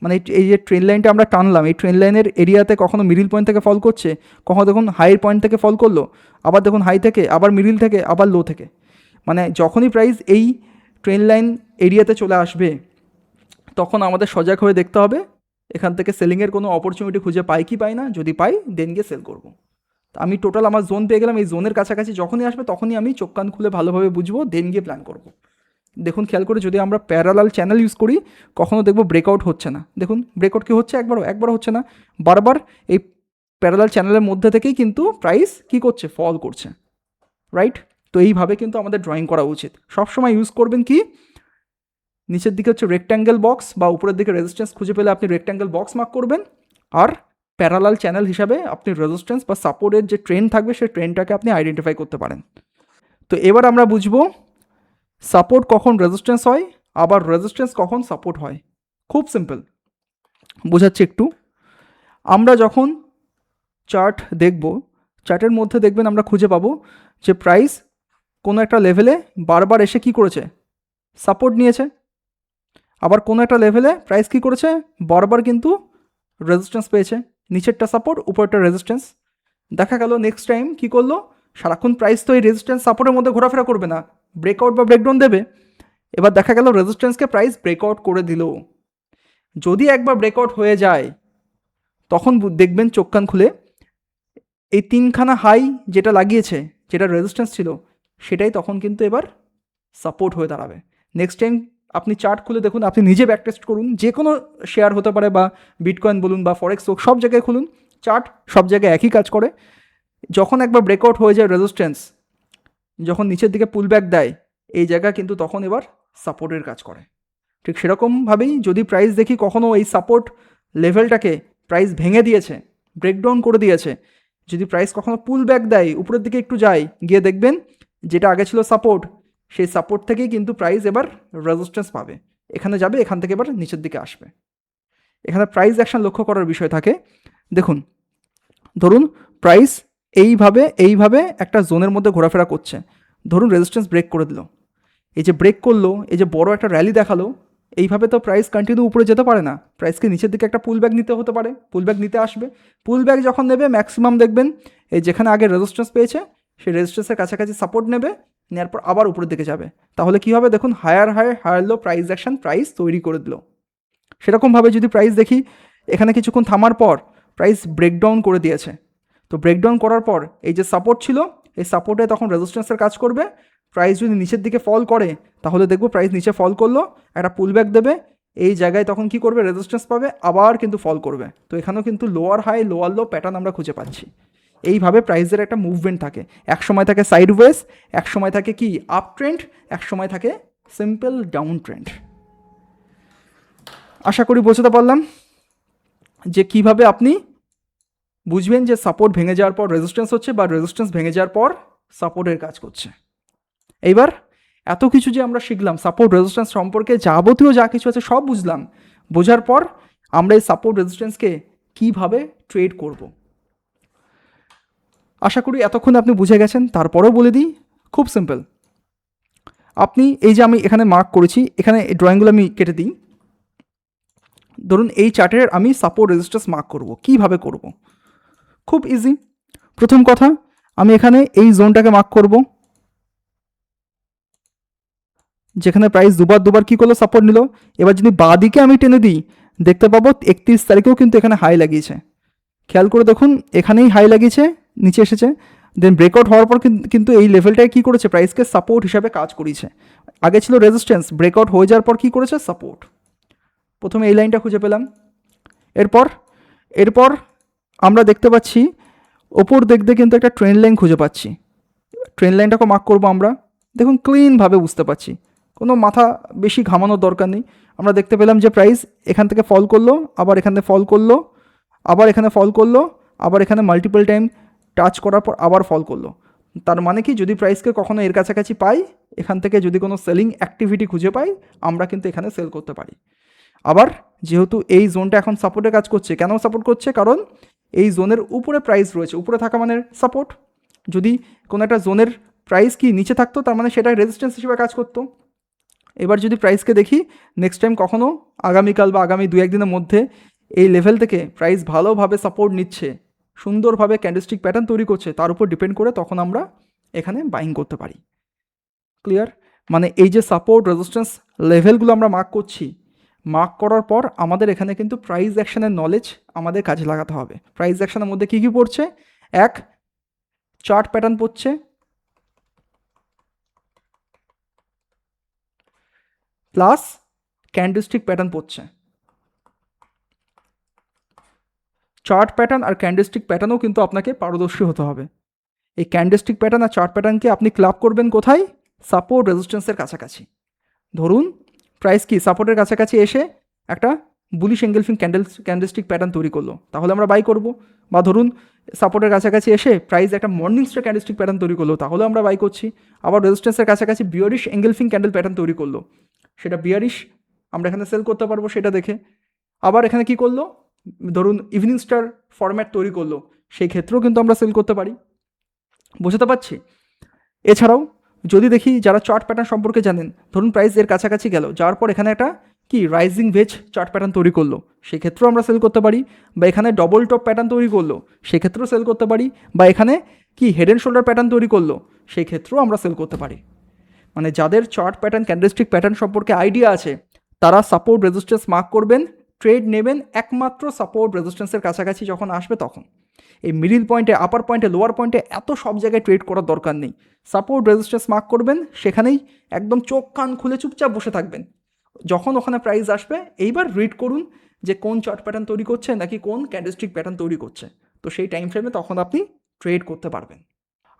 S1: মানে এই যে ট্রেন লাইনটা আমরা টানলাম, এই ট্রেন লাইনের এরিয়াতে কখনো মিডিল পয়েন্ট থেকে ফল করছে, কখনো দেখুন হাইয়ের পয়েন্ট থেকে ফল করলো, আবার দেখুন হাই থেকে, আবার মিডিল থেকে, আবার লো থেকে। মানে যখনই প্রাইস এই ট্রেন লাইন এরিয়াতে চলে আসবে তখন আমাদের সজাগ হয়ে দেখতে হবে এখান থেকে সেলিংয়ের কোনো অপরচুনিটি খুঁজে পাই কি পাই না। যদি পাই দেন গিয়ে সেল করব। আমি টোটাল আমার জোন পেয়ে গেলাম, এই জোনের কাছাকাছি যখনই আসবে তখনই আমি চোখ কান খুলে ভালোভাবে বুঝবো, দেন গিয়ে প্ল্যান করব। দেখুন খেয়াল করে, যদি আমরা প্যারালাল চ্যানেল ইউজ করি কখনও দেখবো ব্রেকআউট হচ্ছে না। দেখুন ব্রেকআউট কি হচ্ছে, একবারও হচ্ছে না, বারবার এই প্যারালাল চ্যানেলের মধ্যে থেকেই কিন্তু প্রাইস কি করছে, ফল করছে, রাইট? তো এইভাবে কিন্তু আমাদের ড্রয়িং করা উচিত। সবসময় ইউজ করবেন কি, নিচের দিকে হচ্ছে রেক্ট্যাঙ্গেল বক্স, বা উপরের দিকে রেজিস্ট্যান্স খুঁজে পেলে আপনি রেক্ট্যাঙ্গেল বক্স মার্ক করবেন, আর প্যারালাল চ্যানেল হিসাবে আপনি রেজিস্ট্যান্স বা সাপোর্টের যে ট্রেন্ড থাকবে সেই ট্রেন্ডটাকে আপনি আইডেন্টিফাই করতে পারেন। তো এবার আমরা বুঝবো সাপোর্ট কখন রেজিস্ট্যান্স হয়, আবার রেজিস্ট্যান্স কখন সাপোর্ট হয়। খুব সিম্পল, বোঝাচ্ছি একটু। আমরা যখন চার্ট দেখব, চার্টের মধ্যে দেখবেন আমরা খুঁজে পাবো যে প্রাইস কোনো একটা লেভেলে বারবার এসে কি করেছে, সাপোর্ট নিয়েছে, আবার কোনো একটা লেভেলে প্রাইস কী করেছে, বারবার কিন্তু রেজিস্ট্যান্স পেয়েছে, নিচেরটা সাপোর্ট উপরেরটা রেজিস্ট্যান্স। দেখা গেল নেক্সট টাইম কী করলো, সারাক্ষণ প্রাইস তো এই রেজিস্ট্যান্স সাপোর্টের মধ্যে ঘোরাফেরা করবে না, ব্রেকআউট বা ব্রেকডাউন দেবে। এবার দেখা গেল রেজিস্ট্যান্সকে প্রাইস ব্রেকআউট করে দিল। যদি একবার ব্রেকআউট হয়ে যায় তখন দেখবেন চোখ কান খুলে এই তিনখানা হাই যেটা লাগিয়েছে, যেটা রেজিস্ট্যান্স ছিল, সেটাই তখন কিন্তু এবার সাপোর্ট হয়ে দাঁড়াবে। নেক্সট টাইম আপনি চার্ট খুলে দেখুন, আপনি নিজে ব্যাক টেস্ট করুন, যে কোনো শেয়ার হতে পারে বা বিটকয়েন বলুন বা ফরেক্স হোক, সব জায়গায় খুলুন চার্ট, সব জায়গায় একই কাজ করে। যখন একবার ব্রেকআউট হয়ে যায় রেজিস্ট্যান্স, যখন নিচের দিকে পুল ব্যাক দেয়, এই জায়গা কিন্তু তখন এবার সাপোর্টের কাজ করে। ঠিক সেরকমভাবেই যদি প্রাইস দেখি কখনো এই সাপোর্ট লেভেলটাকে প্রাইস ভেঙে দিয়েছে, ব্রেকডাউন করে দিয়েছে, যদি প্রাইস কখনো পুল ব্যাক দেয়, উপরের দিকে একটু যায়, গিয়ে দেখবেন যেটা আগে ছিল সাপোর্ট, সেই সাপোর্ট থেকেই কিন্তু প্রাইস এবার রেজিস্ট্যান্স পাবে, এখানে যাবে, এখান থেকে এবার নিচের দিকে আসবে। এখানে প্রাইস অ্যাকশন লক্ষ্য করার বিষয় থাকে। দেখুন ধরুন প্রাইস এইভাবে একটা জোনের মধ্যে ঘোরাফেরা করছে, ধরুন রেজিস্ট্যান্স ব্রেক করে দিল, এই যে ব্রেক করলো, এই যে বড় একটা র্যালি দেখালো, এইভাবে তো প্রাইস কন্টিনিউ উপরে যেতে পারে না, প্রাইসকে নিচের দিকে একটা পুল ব্যাক নিতে হতে পারে, পুল ব্যাক নিতে আসবে। পুল ব্যাক যখন নেবে ম্যাক্সিমাম দেখবেন এই যেখানে আগে রেজিস্ট্যান্স পেয়েছে সেই রেজিস্ট্যান্সের কাছাকাছি সাপোর্ট নেবে, নেওয়ার পর আবার উপরের দিকে যাবে। তাহলে কী হবে, দেখুন higher low price action price তৈরি করে দিল। সেরকমভাবে যদি প্রাইস দেখি এখানে কিছুক্ষণ থামার পর প্রাইস ব্রেকডাউন করে দিয়েছে, তো ব্রেকডাউন করার পর এই যে সাপোর্ট ছিল, এই সাপোর্টে তখন রেজিস্ট্যান্সের কাজ করবে। প্রাইস যদি নিচের দিকে ফল করে তাহলে দেখবো প্রাইস নিচে ফল করলো, একটা পুল ব্যাক দেবে, এই জায়গায় তখন কি করবে, রেজিস্ট্যান্স পাবে, আবার কিন্তু ফল করবে। তো এখানেও কিন্তু lower high lower low pattern আমরা খুঁজে পাচ্ছি। এইভাবে প্রাইসের একটা মুভমেন্ট থাকে, এক সময় থাকে সাইডওয়েজ, এক সময় থাকে কি আপ ট্রেন্ড, এক সময় থাকে সিম্পল ডাউন ট্রেন্ড। আশা করি বোঝাতে পারলাম যে কিভাবে আপনি বুঝবেন যে সাপোর্ট ভেঙে যাওয়ার পর রেজিস্ট্যান্স হচ্ছে, বা রেজিস্ট্যান্স ভেঙে যাওয়ার পর সাপোর্টের কাজ করছে। এইবার এত কিছু যে আমরা শিখলাম সাপোর্ট রেজিস্ট্যান্স সম্পর্কে, যাবতীয় যা কিছু আছে সব বুঝলাম। বোঝার পর আমরা এই সাপোর্ট রেজিস্ট্যান্সকে কীভাবে ট্রেড করব, আশা করি এতক্ষণ আপনি বুঝে গেছেন। তারপরেও বলে দিই, খুব সিম্পল। আপনি এই যে আমি এখানে মার্ক করেছি, এখানে এই ড্রয়িংগুলো আমি কেটে দিই। ধরুন এই চার্টের আমি সাপোর্ট রেজিস্ট্যান্স মার্ক করব, কীভাবে করব, খুব ইজি। প্রথম কথা, আমি এখানে এই জোনটাকে মার্ক করব, যেখানে প্রাইস দুবার কী করলো, সাপোর্ট নিল। এবার যদি বাঁ দিকে আমি টেনে দিই, দেখতে পাবো 31 তারিখেও কিন্তু এখানে হাই লাগিয়েছে। খেয়াল করে দেখুন, এখানেই হাই লাগিয়েছে, নিচে এসেছে, দেন ব্রেকআউট হওয়ার পর কিন্তু এই লেভেলটায় কী করেছে, প্রাইসকে সাপোর্ট হিসাবে কাজ করিয়েছে। আগে ছিল রেজিস্ট্যান্স, ব্রেকআউট হয়ে যাওয়ার পর কী করেছে, সাপোর্ট। প্রথমে এই লাইনটা খুঁজে পেলাম। এরপর আমরা দেখতে পাচ্ছি ওপর দেখতে কিন্তু একটা ট্রেন্ড লাইন খুঁজে পাচ্ছি। ট্রেন্ড লাইনটাকে মার্ক করবো আমরা, দেখুন ক্লিনভাবে বুঝতে পারছি, কোনো মাথা বেশি ঘামানোর দরকার নেই। আমরা দেখতে পেলাম যে প্রাইস এখান থেকে ফল করলো, আবার এখানে ফল করলো, আবার এখানে ফল করলো, আবার এখানে মাল্টিপল টাইম টাচ করার পর আবার ফল করলো। তার মানে কি, যদি প্রাইসকে কখনো এর কাছাকাছি পাই, এখান থেকে যদি কোনো সেলিং অ্যাক্টিভিটি খুঁজে পাই, আমরা কিন্তু এখানে সেল করতে পারি। আবার যেহেতু এই জোনটা এখন সাপোর্টে কাজ করছে, কেন সাপোর্ট করছে, কারণ এই জোনের উপরে প্রাইস রয়েছে, উপরে থাকা মানে সাপোর্ট। যদি কোনো একটা জোনের প্রাইস কি নিচে থাকতো তার মানে সেটা রেজিস্ট্যান্স হিসেবে কাজ করতো। এবার যদি প্রাইসকে দেখি নেক্সট টাইম কখনও আগামীকাল বা আগামী 2-1 দিনের মধ্যে এই লেভেল থেকে প্রাইস ভালোভাবে সাপোর্ট নিচ্ছে, সুন্দরভাবে ক্যান্ডেলস্টিক প্যাটার্ন তৈরি করছে, তার উপর ডিপেন্ড করে তখন আমরা এখানে বাইং করতে পারি। ক্লিয়ার? মানে এই যে সাপোর্ট রেজিস্ট্যান্স লেভেলগুলো আমরা মার্ক করছি, মার্ক করার পর আমাদের এখানে কিন্তু প্রাইস অ্যাকশনের নলেজ আমাদের কাজে লাগাতে হবে। প্রাইস অ্যাকশনের মধ্যে কী কী পড়ছে? এক, চার্ট প্যাটার্ন পড়ছে, প্লাস ক্যান্ডেলস্টিক প্যাটার্ন পড়ছে। চার্ট প্যাটার্ন আর ক্যান্ডেলস্টিক প্যাটার্নও কিন্তু আপনাকে পারদর্শী হতে হবে। এই ক্যান্ডেলস্টিক প্যাটার্ন আর চার্ট প্যাটার্নকে আপনি ক্লাব করবেন কোথায়? সাপোর্ট রেজিস্ট্যান্সের কাছাকাছি। ধরুন প্রাইস কি সাপোর্টের কাছাকাছি এসে একটা বুলিশ এঙ্গেলফিং ক্যান্ডেলস্টিক প্যাটার্ন তৈরি করলো, তাহলে আমরা বাই করব। বা ধরুন সাপোর্টের কাছাকাছি এসে প্রাইস একটা মর্নিং স্টার ক্যান্ডেলস্টিক প্যাটার্ন তৈরি করলো, তাহলে আমরা বাই করছি। আবার রেজিস্ট্যান্সের কাছাকাছি বিয়ারিশ এঙ্গেলফিং ক্যান্ডেল প্যাটার্ন তৈরি করলো, সেটা বিয়ারিশ, আমরা এখানে সেল করতে পারবো সেটা দেখে। আবার এখানে কি করলো, ধরুন ইভিনিং স্টার ফরম্যাট তৈরি করলো, সেই ক্ষেত্রেও কিন্তু আমরা সেল করতে পারি। বুঝতে পারছি? এছাড়াও যদি দেখি যারা চার্ট প্যাটার্ন সম্পর্কে জানেন, ধরুন প্রাইস এর কাছাকাছি গেল, যাওয়ার পর এখানে একটা কি রাইজিং ভেজ চার্ট প্যাটার্ন তৈরি করলো, সেক্ষেত্রেও আমরা সেল করতে পারি। বা এখানে ডবল টপ প্যাটার্ন তৈরি করলো, সেক্ষেত্রেও সেল করতে পারি। বা এখানে কি হেড অ্যান্ড শোল্ডার প্যাটার্ন তৈরি করলো, সেই ক্ষেত্রেও আমরা সেল করতে পারি। মানে যাদের চার্ট প্যাটার্ন ক্যান্ডেলস্টিক প্যাটার্ন সম্পর্কে আইডিয়া আছে, তারা সাপোর্ট রেজিস্ট্যান্স মার্ক করবেন, ট্রেড নেবেন একমাত্র সাপোর্ট রেজিস্ট্যান্সের কাছাকাছি যখন আসবে তখন। এই মিডিল পয়েন্টে, আপার পয়েন্টে, লোয়ার পয়েন্টে এত সব জায়গায় ট্রেড করার দরকার নেই। সাপোর্ট রেজিস্ট্যান্স মার্ক করবেন, সেখানেই একদম চোখ কান খুলে চুপচাপ বসে থাকবেন। যখন ওখানে প্রাইস আসবে এইবার রিড করুন যে কোন চার্ট প্যাটার্ন তৈরি করছে নাকি কোন ক্যান্ডেলস্টিক প্যাটার্ন তৈরি করছে, তো সেই টাইম ফ্রেমে তখন আপনি ট্রেড করতে পারবেন।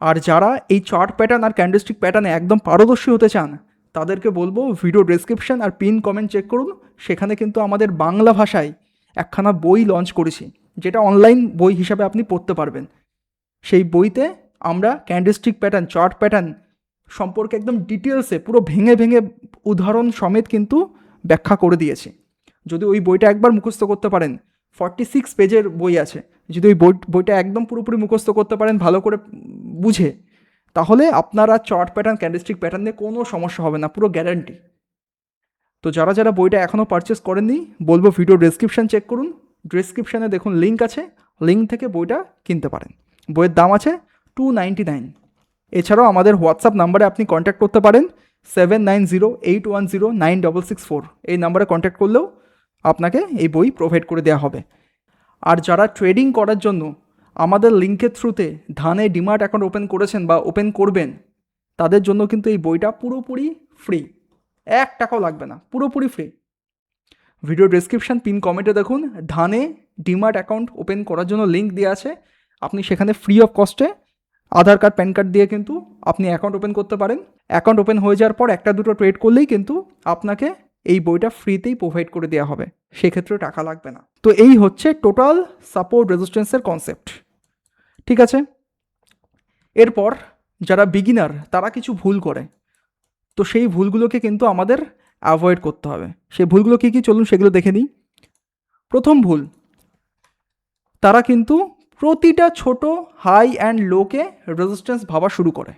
S1: আর যারা এই চার্ট প্যাটার্ন আর ক্যান্ডেলস্টিক প্যাটার্নে একদম পারদর্শী হতে চান, তাদেরকে বলবো ভিডিও ডেসক্রিপশন আর পিন কমেন্ট চেক করুন, সেখানে কিন্তু আমাদের বাংলা ভাষায় একখানা বই লঞ্চ করেছি, যেটা অনলাইন বই হিসাবে আপনি পড়তে পারবেন। সেই বইতে আমরা ক্যান্ডেলস্টিক প্যাটার্ন, চার্ট প্যাটার্ন সম্পর্কে একদম ডিটেলসে পুরো ভেঙে ভেঙে উদাহরণ সমেত কিন্তু ব্যাখ্যা করে দিয়েছি। যদি ওই বইটা একবার মুখস্থ করতে পারেন, 46 পেজের বই আছে, যদি ওই বইটা একদম পুরোপুরি মুখস্থ করতে পারেন ভালো করে বুঝে, তাহলে আপনারা চার্ট প্যাটার্ন ক্যান্ডেলস্টিক প্যাটার্ন নিয়ে কোনো সমস্যা হবে না, পুরো গ্যারান্টি। তো যারা যারা বইটা এখনও পারচেস করেননি, বলবো ভিডিও ডেসক্রিপশান চেক করুন, ডেসক্রিপশানে দেখুন লিঙ্ক আছে, লিঙ্ক থেকে বইটা কিনতে পারেন। বইয়ের দাম আছে 299। এছাড়াও আমাদের হোয়াটসঅ্যাপ নাম্বারে আপনি কন্ট্যাক্ট করতে পারেন 7908109664। এই নাম্বারে কন্ট্যাক্ট করলেও আপনাকে এই বই প্রোভাইড করে দেওয়া হবে। আর যারা ট্রেডিং করার জন্য আমাদের লিঙ্কের থ্রুতে ধানে ডিমার্ট অ্যাকাউন্ট ওপেন করেছেন বা ওপেন করবেন, তাদের জন্য কিন্তু এই বইটা পুরোপুরি ফ্রি, 1 টাকাও লাগবে না, পুরোপুরি ফ্রি। ভিডিও ডেসক্রিপশান পিন কমেন্টে দেখুন ধানে ডিমার্ট অ্যাকাউন্ট ওপেন করার জন্য লিঙ্ক দেওয়া আছে, আপনি সেখানে ফ্রি অফ কস্টে আধার কার্ড প্যান কার্ড দিয়ে কিন্তু আপনি অ্যাকাউন্ট ওপেন করতে পারেন। অ্যাকাউন্ট ওপেন হয়ে যাওয়ার পর 1-2 ট্রেড করলেই কিন্তু আপনাকে এই বইটা ফ্রিতেই প্রোভাইড করে দেওয়া হবে, সেক্ষেত্রে টাকা লাগবে না। তো এই হচ্ছে টোটাল সাপোর্ট রেজিস্ট্যান্সের কনসেপ্ট, ঠিক আছে? এরপর যারা বিগিনার তারা কিছু ভুল করে, তো সেই ভুলগুলোকে কিন্তু আমাদের অ্যাভয়েড করতে হবে। সেই ভুলগুলো কী কী চলুন সেগুলো দেখে নিই। প্রথম ভুল, তারা কিন্তু প্রতিটা ছোট হাই অ্যান্ড লোকে রেজিস্ট্যান্স ভাবা শুরু করে।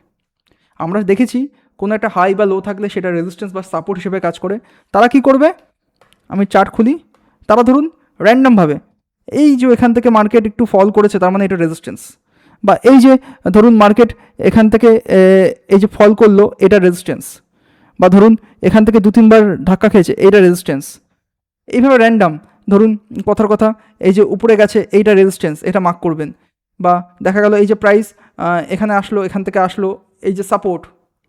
S1: আমরা দেখেছি কোনো একটা হাই বা লো থাকলে সেটা রেজিস্ট্যান্স বা সাপোর্ট হিসেবে কাজ করে। তারা কি করবে, আমি চার্ট খুলি, তারা ধরুন র্যান্ডমভাবে এই যে এখান থেকে মার্কেট একটু ফল করেছে তার মানে এটা রেজিস্ট্যান্স, বা এই যে ধরুন মার্কেট এখান থেকে এই যে ফল করলো এটা রেজিস্ট্যান্স, বা ধরুন এখান থেকে 2-3 বার ধাক্কা খেয়েছে এইটা রেজিস্ট্যান্স, এইভাবে র্যান্ডাম ধরুন কথার কথা এই যে উপরে গেছে এইটা রেজিস্ট্যান্স, এটা মার্ক করবেন। বা দেখা গেল এই যে প্রাইস এখানে আসলো, এখান থেকে আসলো, এই যে সাপোর্ট,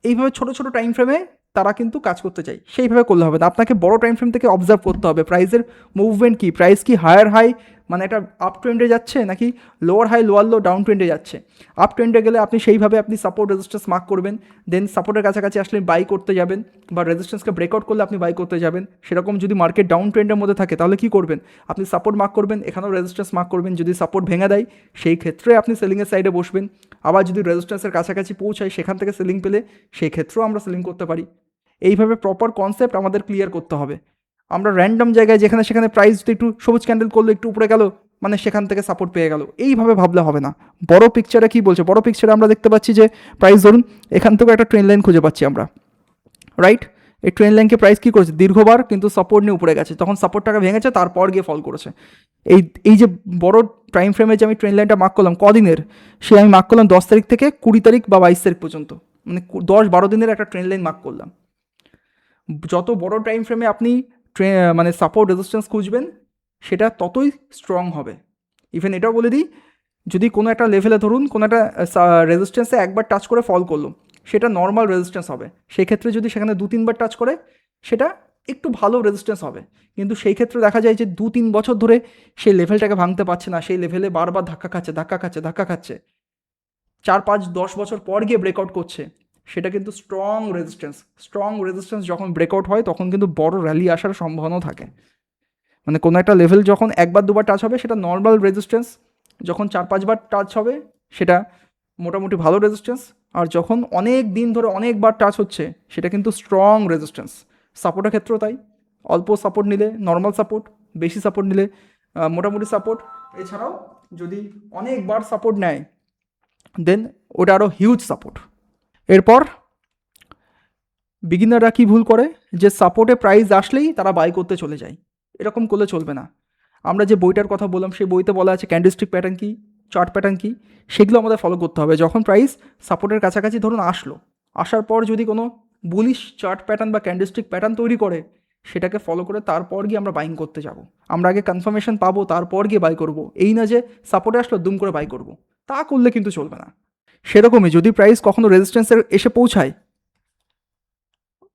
S1: এইভাবে ছোটো ছোটো টাইম ফ্রেমে তারা কিন্তু কাজ করতে চায়, সেইভাবে করলে হবে না। আপনাকে বড় টাইম ফ্রেম থেকে অবজার্ভ করতে হবে প্রাইসের মুভমেন্ট কী, প্রাইস কি হায়ার হাই মানে এটা আপ ট্রেন্ডে যাচ্ছে নাকি lower high lower low down ট্রেন্ডে যাচ্ছে। আপ ট্রেন্ডে গেলে আপনি সেইভাবে আপনি সাপোর্ট রেজিস্ট্যান্স মার্ক করবেন, দেন সাপোর্টের কাছাকাছি আসলে বাই করতে যাবেন, বা রেজিস্ট্যান্সকে ব্রেকআউট করলে আপনি বাই করতে যাবেন। সেরকম যদি মার্কেট ডাউন ট্রেন্ডের মধ্যে থাকে তাহলে কী করবেন, আপনি সাপোর্ট মার্ক করবেন, এখানেও রেজিস্ট্যান্স মার্ক করবেন, যদি সাপোর্ট ভেঙে দেয় সেই ক্ষেত্রে আপনি সেলিংয়ের সাইডে বসবেন। আবার যদি রেজিস্ট্যান্সের কাছাকাছি পৌঁছায় সেখান থেকে সেলিং পেলে সেই ক্ষেত্রেও আমরা সেলিং করতে পারি। এইভাবে প্রপার কনসেপ্ট আমাদের ক্লিয়ার করতে হবে। আমরা র্যান্ডম জায়গায় যেখানে সেখানে প্রাইস একটু সবুজ ক্যান্ডেল করলো, একটু উপরে গেল, মানে সেখান থেকে সাপোর্ট পেয়ে গেল, এইভাবে ভাবলে হবে না। বড় পিকচারে কি বলছে, বড় পিকচারে আমরা দেখতে পাচ্ছি যে প্রাইস ধরুন এখান থেকে একটা ট্রেন লাইন খুঁজে পাচ্ছি আমরা, রাইট? এই ট্রেন লাইনকে প্রাইস কী করেছে, দীর্ঘবার কিন্তু সাপোর্ট নিয়ে উপরে গেছে, তখন সাপোর্টটাকে ভেঙেছে, তারপর গিয়ে ফল করেছে। এই এই যে বড় টাইম ফ্রেমে যে আমি ট্রেন লাইনটা মার্ক করলাম কদিনের, সে আমি মার্ক করলাম 10 তারিখ থেকে 20 তারিখ বা 22 তারিখ পর্যন্ত, মানে 10-12 দিনের একটা ট্রেন লাইন মার্ক করলাম। যত বড় টাইম ফ্রেমে আপনি মানে সাপোর্ট রেজিস্ট্যান্স খুঁজবেন সেটা ততই স্ট্রং হবে। ইভেন এটাও বলে দিই, যদি কোনো একটা লেভেলে ধরুন কোনো একটা রেজিস্ট্যান্সে একবার টাচ করে ফল করলো, সেটা নর্মাল রেজিস্ট্যান্স হবে। সেই ক্ষেত্রে যদি সেখানে 2-3 বার টাচ করে, সেটা একটু ভালো রেজিস্ট্যান্স হবে। কিন্তু সেই ক্ষেত্রে দেখা যায় যে 2-3 বছর ধরে সেই লেভেলটাকে ভাঙতে পারছে না, সেই লেভেলে বারবার ধাক্কা খাচ্ছে ধাক্কা খাচ্ছে ধাক্কা খাচ্ছে, 4-5-10 বছর পর গিয়ে ব্রেকআউট করছে, সেটা কিন্তু স্ট্রং রেজিস্ট্যান্স। স্ট্রং রেজিস্ট্যান্স যখন ব্রেকআউট হয় তখন কিন্তু বড় র্যালি আসার সম্ভাবনাও থাকে। মানে কোনো একটা লেভেল যখন 1-2 বার টাচ হবে সেটা নর্মাল রেজিস্ট্যান্স, যখন 4-5 বার টাচ হবে সেটা মোটামুটি ভালো রেজিস্ট্যান্স, আর যখন অনেক দিন ধরে অনেকবার টাচ হচ্ছে সেটা কিন্তু স্ট্রং রেজিস্ট্যান্স। সাপোর্টের ক্ষেত্রেও তাই, অল্প সাপোর্ট নিলে নর্মাল সাপোর্ট, বেশি সাপোর্ট নিলে মোটামুটি সাপোর্ট, এছাড়াও যদি অনেকবার সাপোর্ট নেয় দেন ওটা আরও হিউজ সাপোর্ট। এরপর বিগিনাররা কী ভুল করে, যে সাপোর্টে প্রাইস আসলেই তারা বাই করতে চলে যায়, এরকম করলে চলবে না। আমরা যে বইটার কথা বললাম সেই বইতে বলা আছে ক্যান্ডেলস্টিক প্যাটার্ন কী, চার্ট প্যাটার্ন কী, সেগুলো আমাদের ফলো করতে হবে। যখন প্রাইস সাপোর্টের কাছাকাছি ধরুন আসলো, আসার পর যদি কোনো বুলিশ চার্ট প্যাটার্ন বা ক্যান্ডেলস্টিক প্যাটার্ন তৈরি করে, সেটাকে ফলো করে তারপর গিয়ে আমরা বাইং করতে যাব। আমরা আগে কনফার্মেশন পাবো তারপর গিয়ে বাই করব, এই না যে সাপোর্টে আসলো দুম করে বাই করব, তা করলে কিন্তু চলবে না। সেরকমই যদি প্রাইস কখনো রেজিস্ট্যান্সে এসে পৌঁছায়,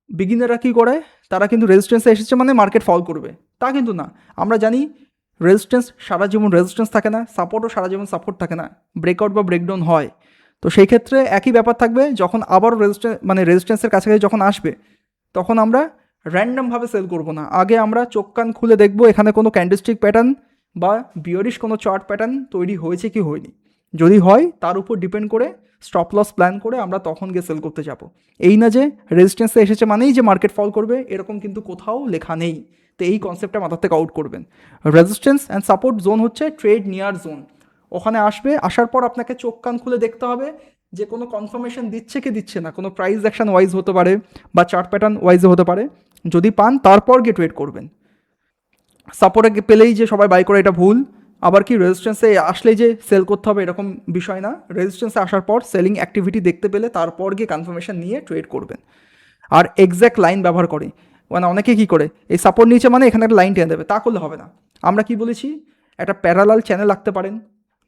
S1: বিগিনাররা কী করে, তারা কিন্তু রেজিস্ট্যান্সে এসেছে মানে মার্কেট ফল করবে, তা কিন্তু না। আমরা জানি রেজিস্ট্যান্স সারা জীবন রেজিস্ট্যান্স থাকে না, সাপোর্টও সারা জীবন সাপোর্ট থাকে না, ব্রেকআউট বা ব্রেকডাউন হয়। তো সেই ক্ষেত্রে একই ব্যাপার থাকবে, যখন আবারও রেজিস্ট্যান্সের কাছাকাছি যখন আসবে, তখন আমরা র্যান্ডমভাবে সেল করব না, আগে আমরা চোখ কান খুলে দেখব এখানে কোনো ক্যান্ডেলস্টিক প্যাটার্ন বা বিয়ারিশ কোনো চার্ট প্যাটার্ন তৈরি হয়েছে কি হয়নি। যদি হয় তার উপর ডিপেন্ড করে স্টপ লস প্ল্যান করে আমরা তখন গিয়ে সেল করতে যাব। এই না যে রেজিস্ট্যান্সে এসেছে মানেই যে মার্কেট ফল করবে, এরকম কিন্তু কোথাও লেখা নেই। তো এই কনসেপ্টটা মাথার থেকে আউট করবেন। রেজিস্ট্যান্স অ্যান্ড সাপোর্ট জোন হচ্ছে ট্রেড নিয়ার জোন, ওখানে আসবে, আসার পর আপনাকে চোখ কান খুলে দেখতে হবে যে কোনো কনফার্মেশন দিচ্ছে কি দিচ্ছে না, কোনো প্রাইস অ্যাকশন ওয়াইজ হতে পারে বা চার্ট প্যাটার্ন ওয়াইজও হতে পারে। যদি পান তারপর গিয়ে ট্রেড করবেন। সাপোর্টে পেলেই যে সবাই বাই করে এটা ভুল, আবার কি রেজিস্ট্যান্সে আসলেই যে সেল করতে হবে এরকম বিষয় না। রেজিস্ট্যান্সে আসার পর সেলিং অ্যাক্টিভিটি দেখতে পেলে তারপর গিয়ে কনফার্মেশন নিয়ে ট্রেড করবেন। আর এক্স্যাক্ট লাইন ব্যবহার করে, মানে অনেকে কী করে এই সাপোর্ট নিচে মানে এখানে একটা লাইন টেনে দেবে, তা করলে হবে না। আমরা কি বলেছি, একটা প্যারালাল চ্যানেল আঁকতে পারেন,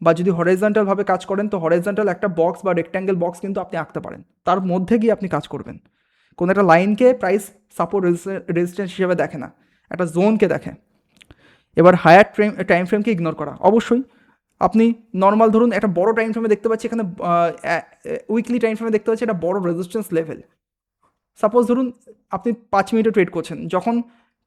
S1: বা যদি হরাইজন্টালভাবে কাজ করেন তো হরাইজন্টাল একটা বক্স বা রেক্ট্যাঙ্গেল বক্স কিন্তু আপনি আঁকতে পারেন, তার মধ্যে গিয়ে আপনি কাজ করবেন। কোনো একটা লাইনকে প্রাইস সাপোর্ট রেজিস্ট্যান্স হিসেবে দেখে না, একটা জোনকে দেখে। এবার হায়ার টাইম ফ্রেমকে ইগনোর করা, অবশ্যই আপনি নর্মাল ধরুন একটা বড় টাইম ফ্রেমে দেখতে পাচ্ছি এখানে, উইকলি টাইম ফ্রেমে দেখতে পাচ্ছি একটা বড় রেজিস্ট্যান্স লেভেল। সাপোজ ধরুন আপনি 5 মিনিটে ট্রেড করছেন, যখন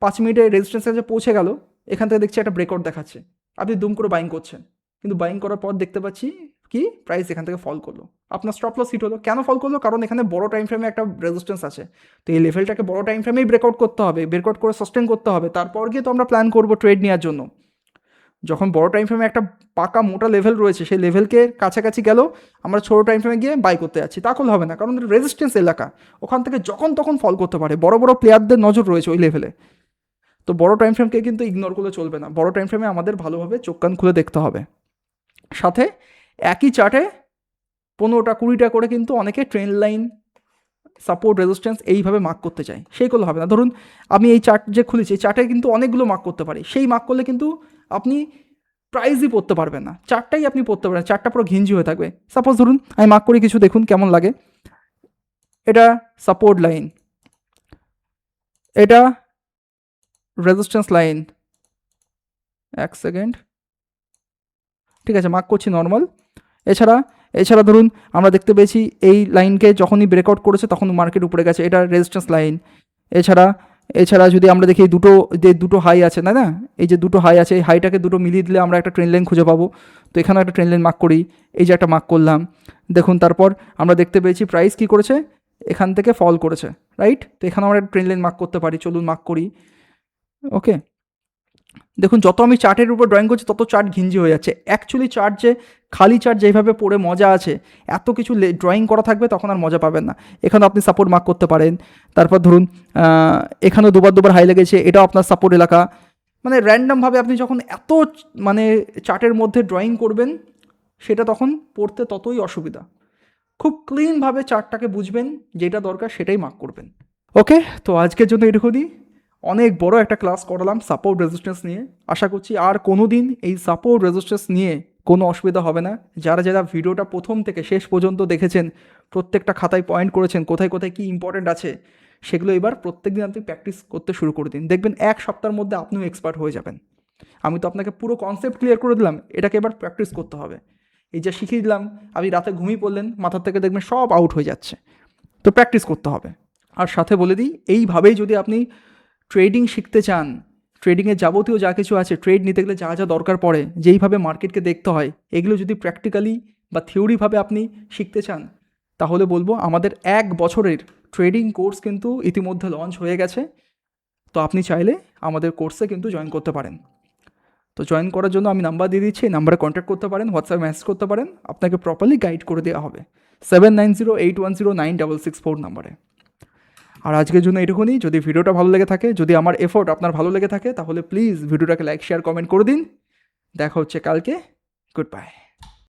S1: 5 মিনিটে রেজিস্ট্যান্সের কাছে পৌঁছে গেল, এখান থেকে দেখছি একটা ব্রেকআউট দেখাচ্ছে, আপনি দুম করে বাইং করছেন, কিন্তু বাইং করার পর দেখতে পাচ্ছি কি প্রাইস এখান থেকে ফল করলো, আপনার স্টপ লস হিট হলো। কেন ফল করলো? কারণ এখানে বড় টাইম ফ্রেমে একটা রেজিস্ট্যান্স আছে, তো এই লেভেলটাকে বড় টাইম ফ্রেমেই ব্রেকআউট করতে হবে, ব্রেকআউট করে সাস্টেন করতে হবে, তারপর গিয়ে তো আমরা প্ল্যান করবো ট্রেড নেওয়ার জন্য। যখন বড় টাইম ফ্রেমে একটা পাকা মোটা লেভেল রয়েছে, সেই লেভেলকে কাছাকাছি গেল আমরা ছোটো টাইম ফ্রেমে গিয়ে বাই করতে যাচ্ছি, তা করলে হবে না, কারণ রেজিস্ট্যান্স এলাকা, ওখান থেকে যখন তখন ফল করতে পারে, বড় বড় প্লেয়ারদের নজর রয়েছে ওই লেভেলে। তো বড় টাইম ফ্রেমকে কিন্তু ইগনোর করলে চলবে না, বড় টাইম ফ্রেমে আমাদের ভালোভাবে চোখ কান খুলে দেখতে হবে। সাথে একই চার্টে 15টা 20টা করে কিন্তু অনেকে ট্রেন্ড লাইন, সাপোর্ট, রেজিস্ট্যান্স এইভাবে মার্ক করতে চাই, সেইগুলো হবে না। ধরুন আমি এই চার্ট যে খুলেছি, এই চার্টে কিন্তু অনেকগুলো মার্ক করতে পারি, সেই মার্ক করলে কিন্তু আপনি প্রাইজই পড়তে পারবেন না, চারটাই আপনি পড়তে পারেন, চারটা পুরো ঘিঞ্জি হয়ে থাকবে। সাপোজ ধরুন আমি মার্ক করি কিছু, দেখুন কেমন লাগে। এটা সাপোর্ট লাইন, এটা রেজিস্ট্যান্স লাইন, এক সেকেন্ড, ঠিক আছে মার্ক করছি নর্মাল। এছাড়া এছাড়া ধরুন আমরা দেখতে পেয়েছি এই লাইনকে যখনই ব্রেকআউট করেছে তখন মার্কেট উপরে গেছে, এটা রেজিস্ট্যান্স লাইন। এছাড়া এছাড়া যদি আমরা দেখি দুটো হাই আছে, না না, এই যে দুটো হাই আছে, এই হাইটাকে দুটো মিলিয়ে দিলে আমরা একটা ট্রেন্ড লাইন খুঁজে পাবো। তো এখানেও একটা ট্রেন্ড লাইন মার্ক করি, এই যে একটা মার্ক করলাম, দেখুন তারপর আমরা দেখতে পেয়েছি প্রাইস কী করেছে, এখান থেকে ফল করেছে, রাইট? তো এখানে আমরা একটা ট্রেন্ড লাইন মার্ক করতে পারি, চলুন মার্ক করি। ওকে, দেখুন যত আমি চার্টের উপর ড্রয়িং করছি তত চার্ট ঘিঞ্জি হয়ে যাচ্ছে। অ্যাকচুয়ালি চার্ট যে খালি চার্ট যেভাবে পড়ে মজা আছে, এত কিছু ড্রয়িং করা থাকবে তখন আর মজা পাবেন না। এখানেও আপনি সাপোর্ট মার্ক করতে পারেন। তারপর ধরুন এখানেও দুবার দুবার হাই লেগেছে, এটাও আপনার সাপোর্ট এলাকা। মানে র্যান্ডমভাবে আপনি যখন এত মানে চার্টের মধ্যে ড্রয়িং করবেন, সেটা তখন পড়তে ততই অসুবিধা। খুব ক্লিনভাবে চার্টটাকে বুঝবেন, যেটা দরকার সেটাই মার্ক করবেন। ওকে, তো আজকের জন্য এটুকুনি। অনেক বড় একটা ক্লাস করালাম সাপোর্ট রেজিস্ট্যান্স নিয়ে। আশা করছি আর কোনো দিন এই সাপোর্ট রেজিস্ট্যান্স নিয়ে কোনো অসুবিধা হবে না। যারা যারা ভিডিওটা প্রথম থেকে শেষ পর্যন্ত দেখেছেন, প্রত্যেকটা খাতায় পয়েন্ট করেছেন কোথায় কোথায় কী ইম্পর্ট্যান্ট আছে, সেগুলো এবার প্রত্যেক দিন আপনি প্র্যাকটিস করতে শুরু করে দিন। দেখবেন এক সপ্তাহের মধ্যে আপনিও এক্সপার্ট হয়ে যাবেন। আমি তো আপনাকে পুরো কনসেপ্ট ক্লিয়ার করে দিলাম, এটাকে এবার প্র্যাকটিস করতে হবে। এই যে শিখিয়ে দিলাম, আপনি রাতে ঘুমিয়ে পড়লেন, মাথার থেকে দেখবেন সব আউট হয়ে যাচ্ছে। তো প্র্যাকটিস করতে হবে। আর সাথে বলে দিই, এইভাবেই যদি আপনি ট্রেডিং শিখতে চান, ট্রেডিংয়ের যাবতীয় যা কিছু আছে, ট্রেড নিতে গেলে যা যা দরকার পড়ে, যেইভাবে মার্কেটকে দেখতে হয়, এগুলো যদি প্র্যাকটিক্যালি বা থিওরিভাবে আপনি শিখতে চান, তাহলে বলবো আমাদের 1 বছরের ট্রেডিং কোর্স কিন্তু ইতিমধ্যে লঞ্চ হয়ে গেছে। তো আপনি চাইলে আমাদের কোর্সে কিন্তু জয়েন করতে পারেন। তো জয়েন করার জন্য আমি নাম্বার দিয়ে দিচ্ছি, এই নাম্বারে কন্ট্যাক্ট করতে পারেন, হোয়াটসঅ্যাপে মেসেজ করতে পারেন, আপনাকে প্রপারলি গাইড করে দেওয়া হবে 7908109664 নাম্বারে। আর আজকের জন্য এটুকুনি। যদি ভিডিওটা ভালো লেগে থাকে, যদি আমার এফোর্ট আপনার ভালো লেগে থাকে, তাহলে প্লিজ ভিডিওটাকে লাইক শেয়ার কমেন্ট করে দিন। দেখা হচ্ছে কালকে। Good bye.